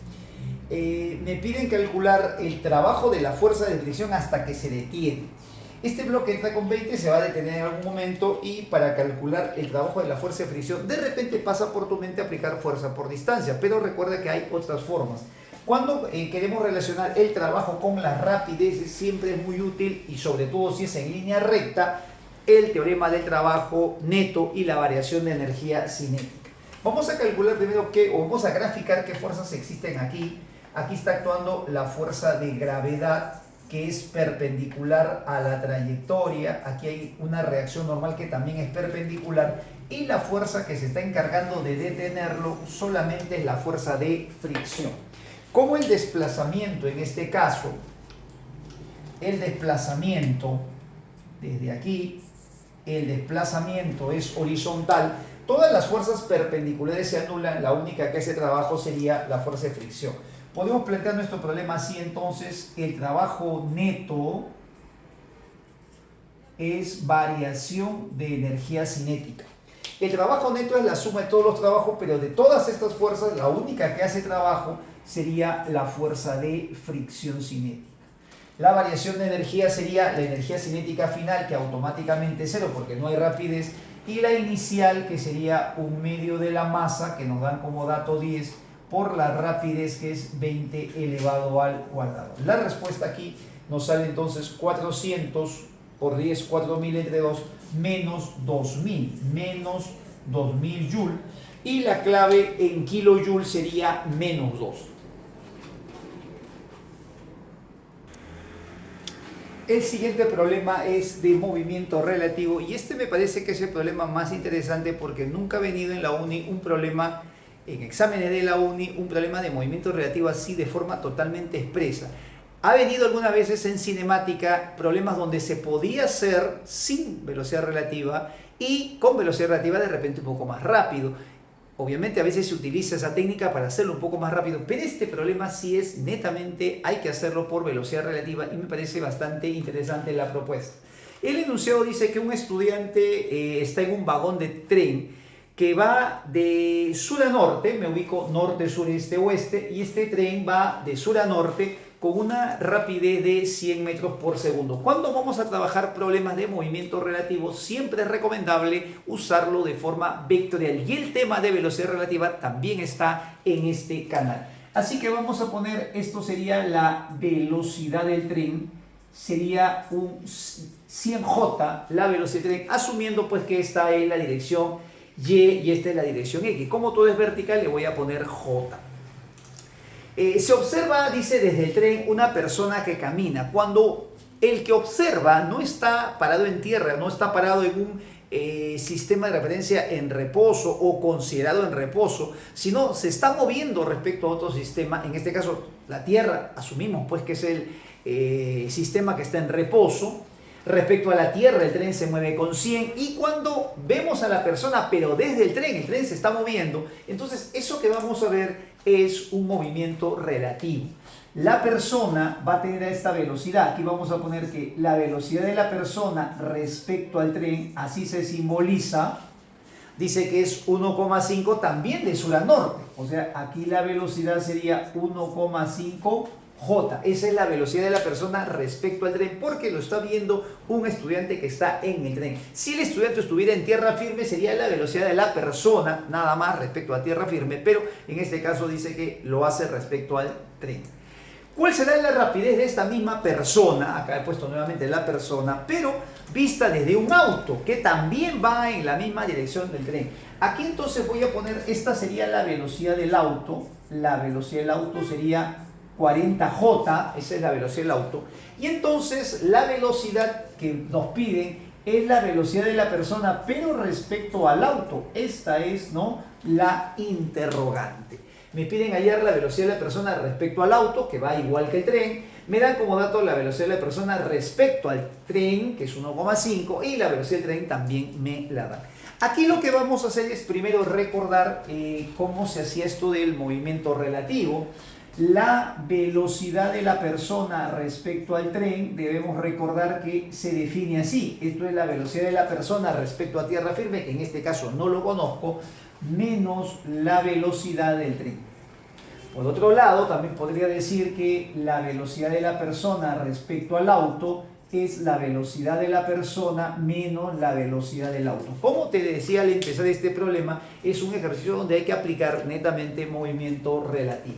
Me piden calcular el trabajo de la fuerza de fricción hasta que se detiene. Este bloque entra con 20, se va a detener en algún momento, y para calcular el trabajo de la fuerza de fricción, de repente pasa por tu mente aplicar fuerza por distancia, pero recuerda que hay otras formas. Cuando queremos relacionar el trabajo con la rapidez, siempre es muy útil, y sobre todo si es en línea recta, el teorema del trabajo neto y la variación de energía cinética. Vamos a calcular primero vamos a graficar qué fuerzas existen aquí. Aquí está actuando la fuerza de gravedad, que es perpendicular a la trayectoria. Aquí hay una reacción normal que también es perpendicular, y la fuerza que se está encargando de detenerlo solamente es la fuerza de fricción. Como el desplazamiento en este caso, el desplazamiento desde aquí, el desplazamiento es horizontal, todas las fuerzas perpendiculares se anulan, la única que hace trabajo sería la fuerza de fricción. Podemos plantear nuestro problema así entonces: el trabajo neto es variación de energía cinética. El trabajo neto es la suma de todos los trabajos, pero de todas estas fuerzas, la única que hace trabajo sería la fuerza de fricción cinética. La variación de energía sería la energía cinética final, que automáticamente es cero porque no hay rapidez, y la inicial, que sería un medio de la masa, que nos dan como dato 10, por la rapidez, que es 20 elevado al cuadrado. La respuesta aquí nos sale entonces 400 por 10, 4000 entre 2, menos 2000 joule, y la clave en kilojoule sería menos 2. El siguiente problema es de movimiento relativo, y este me parece que es el problema más interesante porque nunca ha venido en la uni un problema, en exámenes de la uni, un problema de movimiento relativo así de forma totalmente expresa. Ha venido algunas veces en cinemática problemas donde se podía hacer sin velocidad relativa y con velocidad relativa de repente un poco más rápido. Obviamente a veces se utiliza esa técnica para hacerlo un poco más rápido, pero este problema sí es netamente, hay que hacerlo por velocidad relativa y me parece bastante interesante la propuesta. El enunciado dice que un estudiante está en un vagón de tren que va de sur a norte, me ubico norte, sur, este, oeste, y este tren va de sur a norte con una rapidez de 100 metros por segundo. Cuando vamos a trabajar problemas de movimiento relativo, siempre es recomendable usarlo de forma vectorial. Y el tema de velocidad relativa también está en este canal. Así que vamos a poner, esto sería la velocidad del tren, sería un 100J la velocidad del tren, asumiendo pues que esta es la dirección Y y esta es la dirección X. Como todo es vertical, le voy a poner J. Se observa, dice, desde el tren una persona que camina. Cuando el que observa no está parado en tierra, no está parado en un sistema de referencia en reposo o considerado en reposo, sino se está moviendo respecto a otro sistema, en este caso la tierra, asumimos pues que es el sistema que está en reposo. Respecto a la tierra, el tren se mueve con 100 y cuando vemos a la persona, pero desde el tren se está moviendo, entonces eso que vamos a ver es un movimiento relativo. La persona va a tener esta velocidad, aquí vamos a poner que la velocidad de la persona respecto al tren, así se simboliza, dice que es 1,5 también de sur a norte, o sea, aquí la velocidad sería 1,5 J, esa es la velocidad de la persona respecto al tren, porque lo está viendo un estudiante que está en el tren. Si el estudiante estuviera en tierra firme, sería la velocidad de la persona, nada más respecto a tierra firme, pero en este caso dice que lo hace respecto al tren. ¿Cuál será la rapidez de esta misma persona? Acá he puesto nuevamente la persona, pero vista desde un auto, que también va en la misma dirección del tren. Aquí entonces voy a poner, esta sería la velocidad del auto, la velocidad del auto sería 40J, esa es la velocidad del auto, y entonces la velocidad que nos piden es la velocidad de la persona, pero respecto al auto. Esta es, ¿no?, la interrogante. Me piden hallar la velocidad de la persona respecto al auto, que va igual que el tren. Me dan como dato la velocidad de la persona respecto al tren, que es 1,5, y la velocidad del tren también me la dan. Aquí lo que vamos a hacer es primero recordar cómo se hacía esto del movimiento relativo. La velocidad de la persona respecto al tren, debemos recordar que se define así. Esto es la velocidad de la persona respecto a tierra firme, que en este caso no lo conozco, menos la velocidad del tren. Por otro lado, también podría decir que la velocidad de la persona respecto al auto es la velocidad de la persona menos la velocidad del auto. Como te decía al empezar este problema, es un ejercicio donde hay que aplicar netamente movimiento relativo.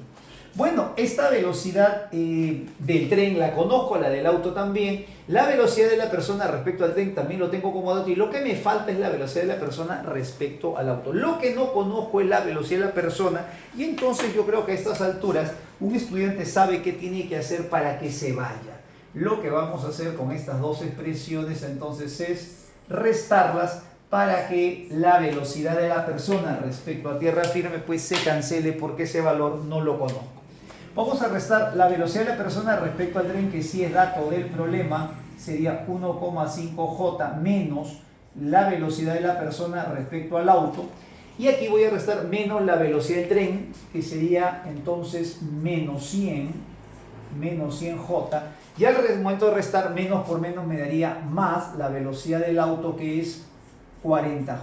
Bueno, esta velocidad del tren la conozco, la del auto también. La velocidad de la persona respecto al tren también lo tengo como dato. Y lo que me falta es la velocidad de la persona respecto al auto. Lo que no conozco es la velocidad de la persona. Y entonces yo creo que a estas alturas un estudiante sabe qué tiene que hacer para que se vaya. Lo que vamos a hacer con estas dos expresiones entonces es restarlas para que la velocidad de la persona respecto a tierra firme pues se cancele porque ese valor no lo conozco. Vamos a restar la velocidad de la persona respecto al tren, que sí es dato del problema, sería 1,5J menos la velocidad de la persona respecto al auto. Y aquí voy a restar menos la velocidad del tren, que sería entonces menos 100J. Y al momento de restar menos por menos me daría más la velocidad del auto, que es 40J.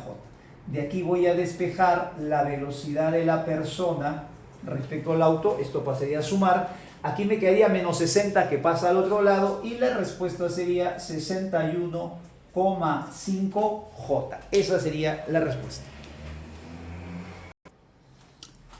De aquí voy a despejar la velocidad de la persona respecto al auto, esto pasaría a sumar, aquí me quedaría menos 60 que pasa al otro lado y la respuesta sería 61,5J. Esa sería la respuesta.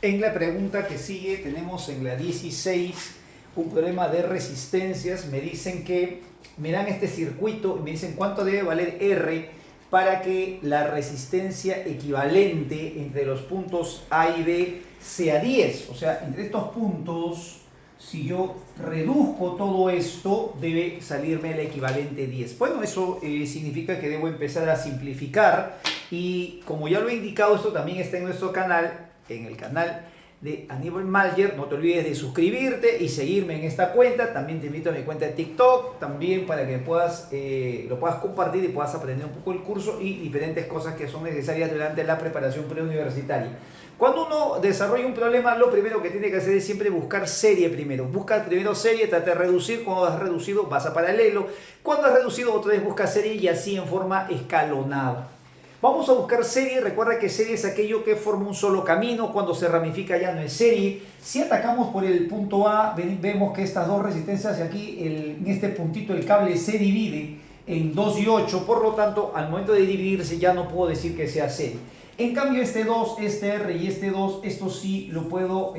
En la pregunta que sigue tenemos en la 16 un problema de resistencias. Me dicen que me dan este circuito y me dicen cuánto debe valer R para que la resistencia equivalente entre los puntos A y B sea 10. O sea, entre estos puntos, si yo reduzco todo esto, debe salirme el equivalente 10. Bueno, eso significa que debo empezar a simplificar y como ya lo he indicado, esto también está en nuestro canal, en el canal de Aníbal Malger. No te olvides de suscribirte y seguirme en esta cuenta. También te invito a mi cuenta de TikTok, también para que puedas, lo puedas compartir y puedas aprender un poco el curso y diferentes cosas que son necesarias durante la preparación preuniversitaria. Cuando uno desarrolla un problema, lo primero que tiene que hacer es siempre buscar serie primero. Busca primero serie, trata de reducir. Cuando has reducido, vas a paralelo. Cuando has reducido, otra vez busca serie y así en forma escalonada. Vamos a buscar serie. Recuerda que serie es aquello que forma un solo camino. Cuando se ramifica ya no es serie. Si atacamos por el punto A, vemos que estas dos resistencias de aquí, en este puntito el cable se divide en 2 y 8. Por lo tanto, al momento de dividirse ya no puedo decir que sea serie. En cambio este 2, este R y este 2, esto sí lo puedo,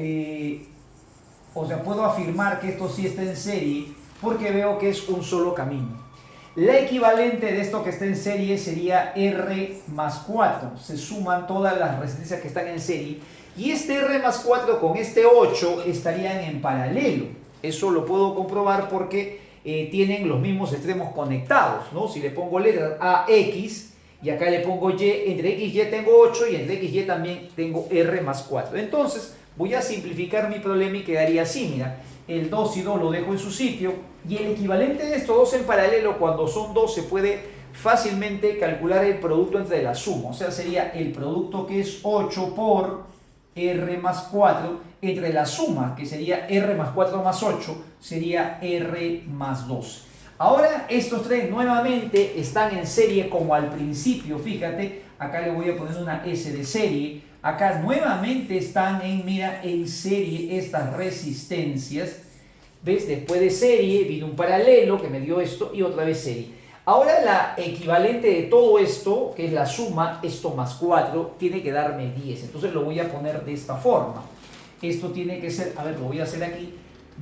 puedo afirmar que esto sí está en serie porque veo que es un solo camino. La equivalente de esto que está en serie sería R más 4. Se suman todas las resistencias que están en serie y este R más 4 con este 8 estarían en paralelo. Eso lo puedo comprobar porque tienen los mismos extremos conectados, ¿no? Si le pongo letras A, X... y acá le pongo Y, entre X y Y tengo 8 y entre X y Y también tengo R más 4. Entonces voy a simplificar mi problema y quedaría así, mira, el 2 y 2 lo dejo en su sitio y el equivalente de estos dos en paralelo cuando son 2 se puede fácilmente calcular el producto entre la suma, o sea sería el producto que es 8 por R más 4 entre la suma que sería R más 4 más 8 sería R más 12. Ahora estos tres nuevamente están en serie como al principio, fíjate, acá le voy a poner una S de serie, acá nuevamente están en serie estas resistencias, ¿ves? Después de serie vino un paralelo que me dio esto y otra vez serie. Ahora la equivalente de todo esto, que es la suma, esto más 4, tiene que darme 10, entonces lo voy a poner de esta forma. Esto tiene que ser, a ver, lo voy a hacer aquí.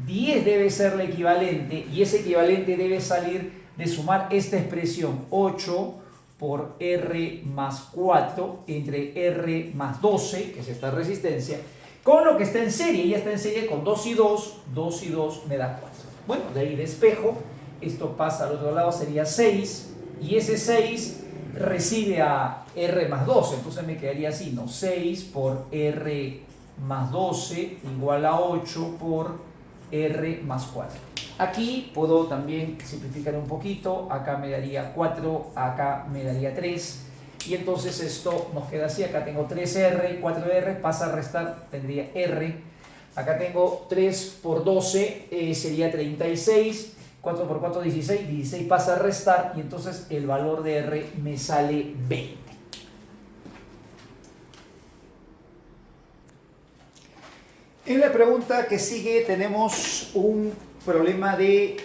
10 debe ser la equivalente y ese equivalente debe salir de sumar esta expresión 8 por R más 4 entre R más 12, que es esta resistencia, con lo que está en serie. Ya está en serie con 2 y 2, 2 y 2 me da 4. Bueno, de ahí despejo, esto pasa al otro lado, sería 6 y ese 6 recibe a R más 12, entonces me quedaría así, ¿no? 6 por R más 12 igual a 8 por R más 4. Aquí puedo también simplificar un poquito, acá me daría 4, acá me daría 3 y entonces esto nos queda así, acá tengo 3R, 4R, pasa a restar, tendría R, acá tengo 3 por 12, sería 36, 4 por 4, 16, 16 pasa a restar y entonces el valor de R me sale 20. En la pregunta que sigue tenemos un problema de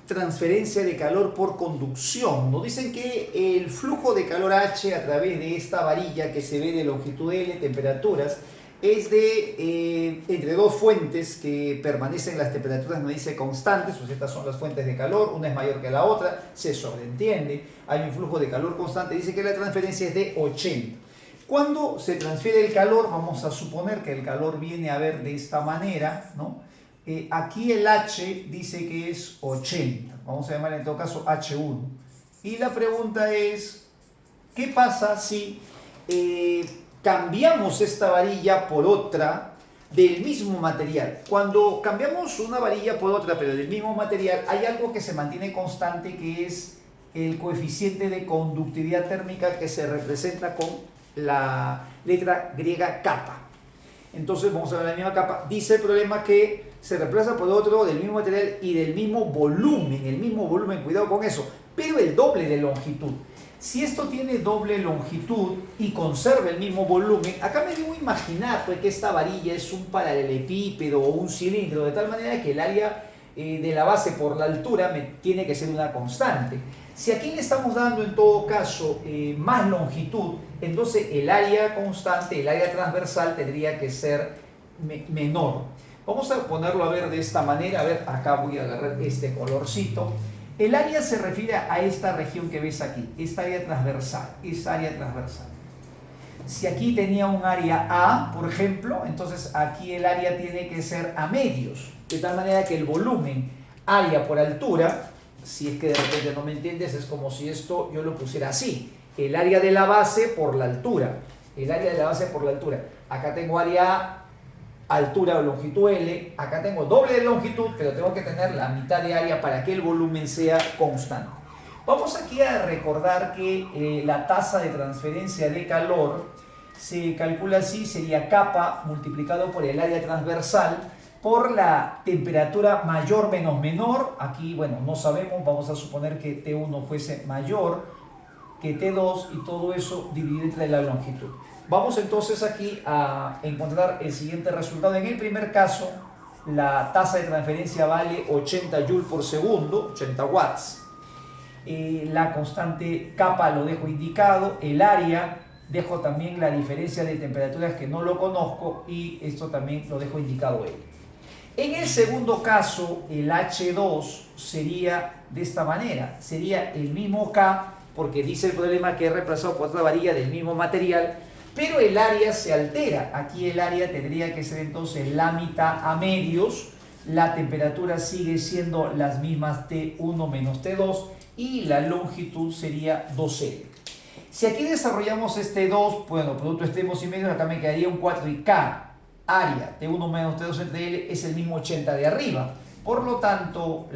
transferencia de calor por conducción. Nos dicen que el flujo de calor H a través de esta varilla que se ve de longitud L, temperaturas, es de entre dos fuentes que permanecen las temperaturas, nos dice constantes, pues estas son las fuentes de calor, una es mayor que la otra, se sobreentiende, hay un flujo de calor constante, dice que la transferencia es de 80. Cuando se transfiere el calor, vamos a suponer que el calor viene a ver de esta manera, ¿no? Aquí el H dice que es 80, vamos a llamar en todo caso H1. Y la pregunta es, ¿qué pasa si cambiamos esta varilla por otra del mismo material? Cuando cambiamos una varilla por otra, pero del mismo material, hay algo que se mantiene constante, que es el coeficiente de conductividad térmica, que se representa con la letra griega kappa. Entonces vamos a ver la misma capa. Dice el problema que se reemplaza por otro del mismo material y del mismo volumen, cuidado con eso, pero el doble de longitud. Si esto tiene doble longitud y conserva el mismo volumen, acá me debo imaginar pues, que esta varilla es un paralelepípedo o un cilindro, de tal manera que el área de la base por la altura tiene que ser una constante. Si aquí le estamos dando en todo caso más longitud, entonces el área constante, el área transversal tendría que ser menor. Vamos a ponerlo a ver de esta manera. A ver, acá voy a agarrar este colorcito. El área se refiere a esta región que ves aquí, esta área transversal, Si aquí tenía un área A, por ejemplo, entonces aquí el área tiene que ser a medios, de tal manera que el volumen, área por altura, si es que de repente no me entiendes, es como si esto yo lo pusiera así, el área de la base por la altura, acá tengo área A, altura o longitud L. Acá tengo doble de longitud, pero tengo que tener la mitad de área para que el volumen sea constante. Vamos aquí a recordar que la tasa de transferencia de calor se calcula así, sería kappa multiplicado por el área transversal por la temperatura mayor menos menor. Aquí, bueno, no sabemos, vamos a suponer que T1 fuese mayor que T2 y todo eso dividido entre la longitud. Vamos entonces aquí a encontrar el siguiente resultado. En el primer caso, la tasa de transferencia vale 80 Joule por segundo, 80 watts. La constante kappa lo dejo indicado, el área dejo también la diferencia de temperaturas que no lo conozco y esto también lo dejo indicado él. En el segundo caso, el H2 sería de esta manera, sería el mismo K, porque dice el problema que es reemplazado por otra varilla del mismo material, pero el área se altera. Aquí el área tendría que ser entonces la mitad a medios, la temperatura sigue siendo las mismas T1 menos T2 y la longitud sería 2L. Si aquí desarrollamos este 2, bueno, producto extremos y medios, acá me quedaría un 4 y K, área T1 menos T2 entre L es el mismo 80 de arriba. Por lo tanto,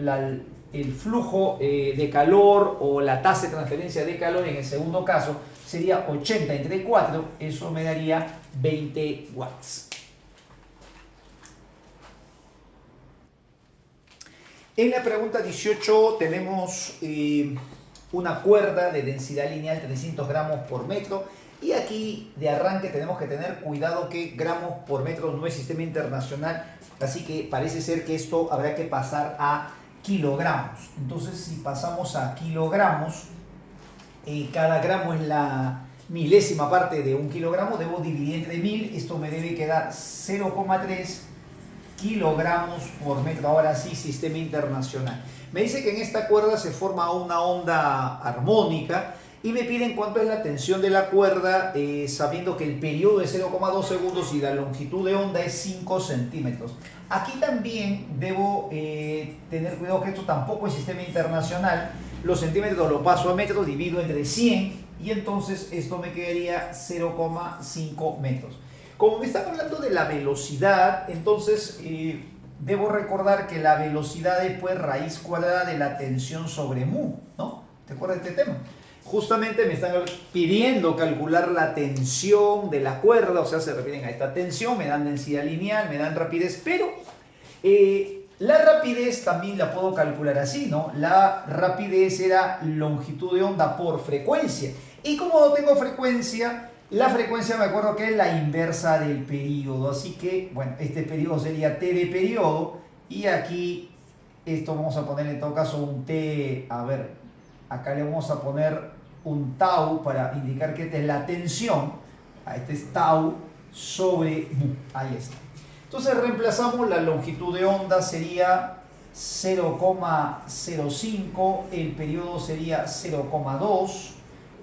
el flujo de calor o la tasa de transferencia de calor en el segundo caso sería 80 entre 4, eso me daría 20 watts. En la pregunta 18 tenemos una cuerda de densidad lineal 300 gramos por metro y aquí de arranque tenemos que tener cuidado que gramos por metro no es sistema internacional, así que parece ser que esto habrá que pasar a kilogramos. Entonces si pasamos a kilogramos, cada gramo es la milésima parte de un kilogramo, debo dividir entre 1000, esto me debe quedar 0,3 kilogramos por metro. Ahora sí, sistema internacional. Me dice que en esta cuerda se forma una onda armónica y me piden cuánto es la tensión de la cuerda, sabiendo que el periodo es 0,2 segundos y la longitud de onda es 5 centímetros. Aquí también debo tener cuidado que esto tampoco es sistema internacional. Los centímetros lo paso a metros, divido entre 100 y entonces esto me quedaría 0,5 metros. Como me están hablando de la velocidad, entonces debo recordar que la velocidad es pues raíz cuadrada de la tensión sobre mu, ¿no? ¿Te acuerdas de este tema? Justamente me están pidiendo calcular la tensión de la cuerda, o sea, se refieren a esta tensión, me dan densidad lineal, me dan rapidez, pero la rapidez también la puedo calcular así, ¿no? La rapidez era longitud de onda por frecuencia. Y como no tengo frecuencia, la frecuencia me acuerdo que es la inversa del periodo. Así que, bueno, este periodo sería T de periodo. Y aquí, esto vamos a poner en todo caso un T, a ver, acá le vamos a poner un tau para indicar que esta es la tensión. Este es tau sobre mu. Ahí está. Entonces reemplazamos la longitud de onda, sería 0,05, el periodo sería 0,2,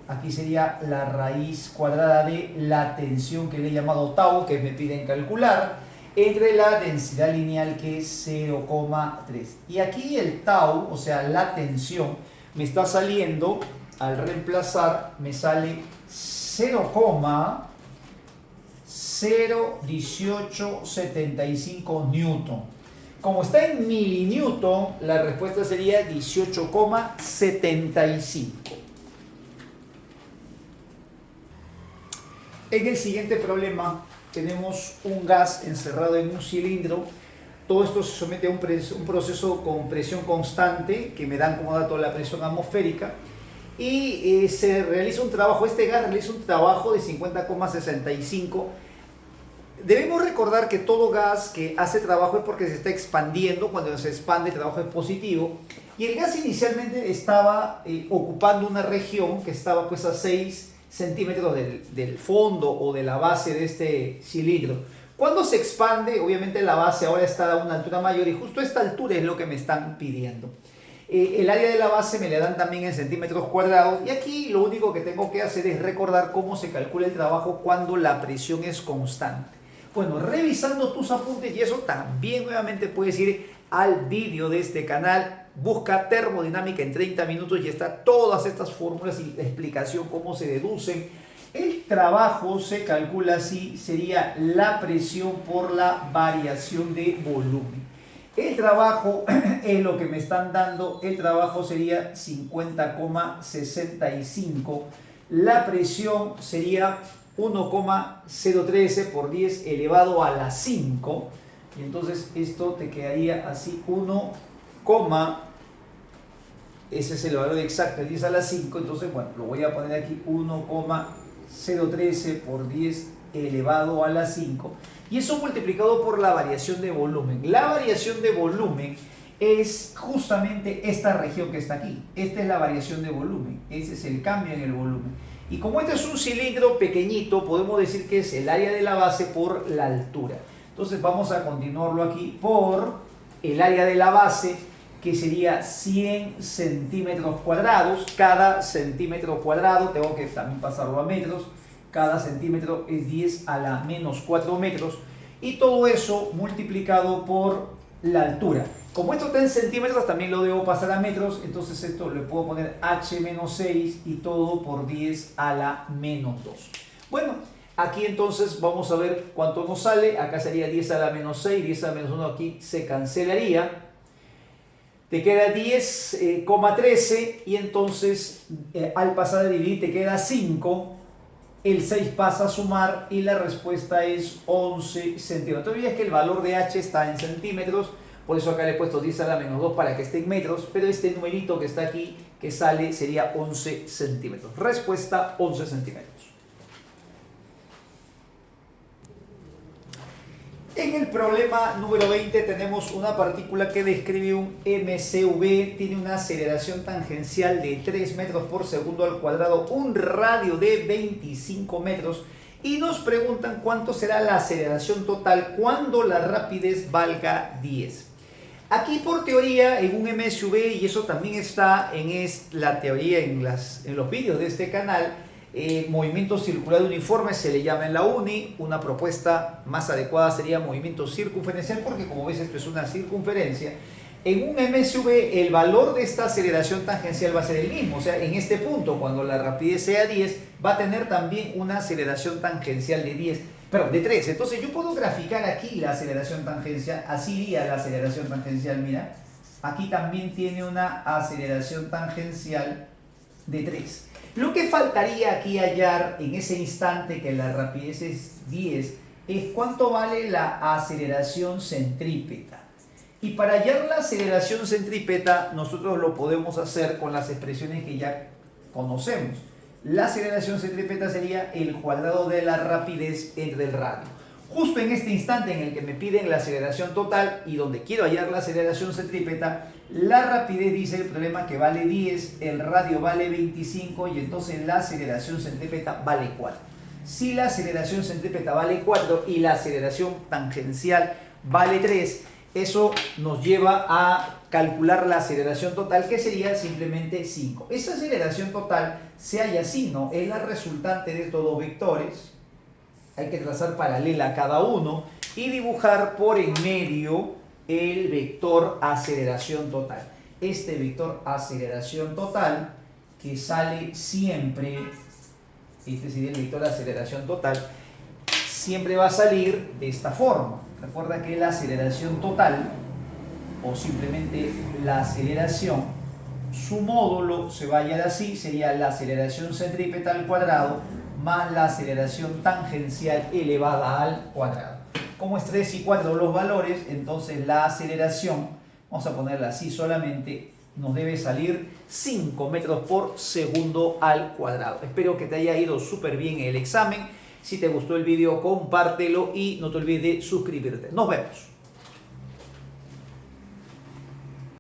aquí sería la raíz cuadrada de la tensión que le he llamado tau, que me piden calcular, entre la densidad lineal que es 0,3. Y aquí el tau, o sea la tensión, me está saliendo, al reemplazar, me sale 0,01875 newton. Como está en milinewton, la respuesta sería 18,75. En el siguiente problema tenemos un gas encerrado en un cilindro. Todo esto se somete a un proceso con presión constante, que me dan como dato la presión atmosférica. Y se realiza un trabajo, este gas realiza un trabajo de 50,65. Debemos recordar que todo gas que hace trabajo es porque se está expandiendo. Cuando se expande el trabajo es positivo. Y el gas inicialmente estaba ocupando una región que estaba pues a 6 centímetros del fondo o de la base de este cilindro. Cuando se expande, obviamente la base ahora está a una altura mayor y justo esta altura es lo que me están pidiendo. El área de la base me la dan también en centímetros cuadrados y aquí lo único que tengo que hacer es recordar cómo se calcula el trabajo cuando la presión es constante. Bueno, revisando tus apuntes y eso también nuevamente puedes ir al vídeo de este canal, busca termodinámica en 30 minutos y está todas estas fórmulas y la explicación cómo se deducen El trabajo se calcula así, sería la presión por la variación de volumen. El trabajo es lo que me están dando, el trabajo sería 50,65. La presión sería 1,013 por 10 elevado a la 5. Y entonces esto te quedaría así, ese es el valor exacto, 10 a la 5. Entonces, bueno, lo voy a poner aquí, 1,013 por 10 elevado a la 5. Y eso multiplicado por la variación de volumen. La variación de volumen es justamente esta región que está aquí. Esta es la variación de volumen. Ese es el cambio en el volumen. Y como este es un cilindro pequeñito, podemos decir que es el área de la base por la altura. Entonces vamos a continuarlo aquí por el área de la base, que sería 100 centímetros cuadrados. Cada centímetro cuadrado, tengo que también pasarlo a metros, cada centímetro es 10 a la menos 4 metros. Y todo eso multiplicado por la altura. Como esto está en centímetros, también lo debo pasar a metros, entonces esto le puedo poner h menos 6 y todo por 10 a la menos 2. Bueno, aquí entonces vamos a ver cuánto nos sale. Acá sería 10 a la menos 6, 10 a la menos 1 aquí se cancelaría. Te queda 10,13 y entonces al pasar a dividir te queda 5. El 6 pasa a sumar y la respuesta es 11 centímetros. Todavía es que el valor de h está en centímetros, por eso acá le he puesto 10 a la menos 2 para que esté en metros, pero este numerito que está aquí, que sale, sería 11 centímetros. Respuesta 11 centímetros. En el problema número 20 tenemos una partícula que describe un MCV, tiene una aceleración tangencial de 3 metros por segundo al cuadrado, un radio de 25 metros y nos preguntan cuánto será la aceleración total cuando la rapidez valga 10. Aquí por teoría en un MSV, y eso también está en la teoría en los vídeos de este canal, movimiento circular uniforme se le llama en la uni. Una propuesta más adecuada sería movimiento circunferencial, porque como ves esto es una circunferencia. En un MSV el valor de esta aceleración tangencial va a ser el mismo, o sea, en este punto cuando la rapidez sea 10 va a tener también una aceleración tangencial de 3. Entonces yo puedo graficar aquí la aceleración tangencial, así iría la aceleración tangencial, mira, aquí también tiene una aceleración tangencial de 3. Lo que faltaría aquí hallar en ese instante que la rapidez es 10 es cuánto vale la aceleración centrípeta. Y para hallar la aceleración centrípeta nosotros lo podemos hacer con las expresiones que ya conocemos. La aceleración centrípeta sería el cuadrado de la rapidez entre el radio. Justo en este instante en el que me piden la aceleración total y donde quiero hallar la aceleración centrípeta, la rapidez dice el problema que vale 10, el radio vale 25 y entonces la aceleración centrípeta vale 4. Si la aceleración centrípeta vale 4 y la aceleración tangencial vale 3, eso nos lleva a calcular la aceleración total, que sería simplemente 5. Esa aceleración total se halla así, ¿no? Es la resultante de estos dos vectores. Hay que trazar paralela a cada uno y dibujar por en medio el vector aceleración total. Este vector aceleración total que sale siempre, este sería el vector aceleración total, siempre va a salir de esta forma. Recuerda que la aceleración total, o simplemente la aceleración, su módulo se va a hallar así, sería la aceleración centrípeta al cuadrado más la aceleración tangencial elevada al cuadrado. Como es 3 y 4 los valores, entonces la aceleración, vamos a ponerla así solamente, nos debe salir 5 metros por segundo al cuadrado. Espero que te haya ido súper bien el examen. Si te gustó el video, compártelo y no te olvides de suscribirte. Nos vemos.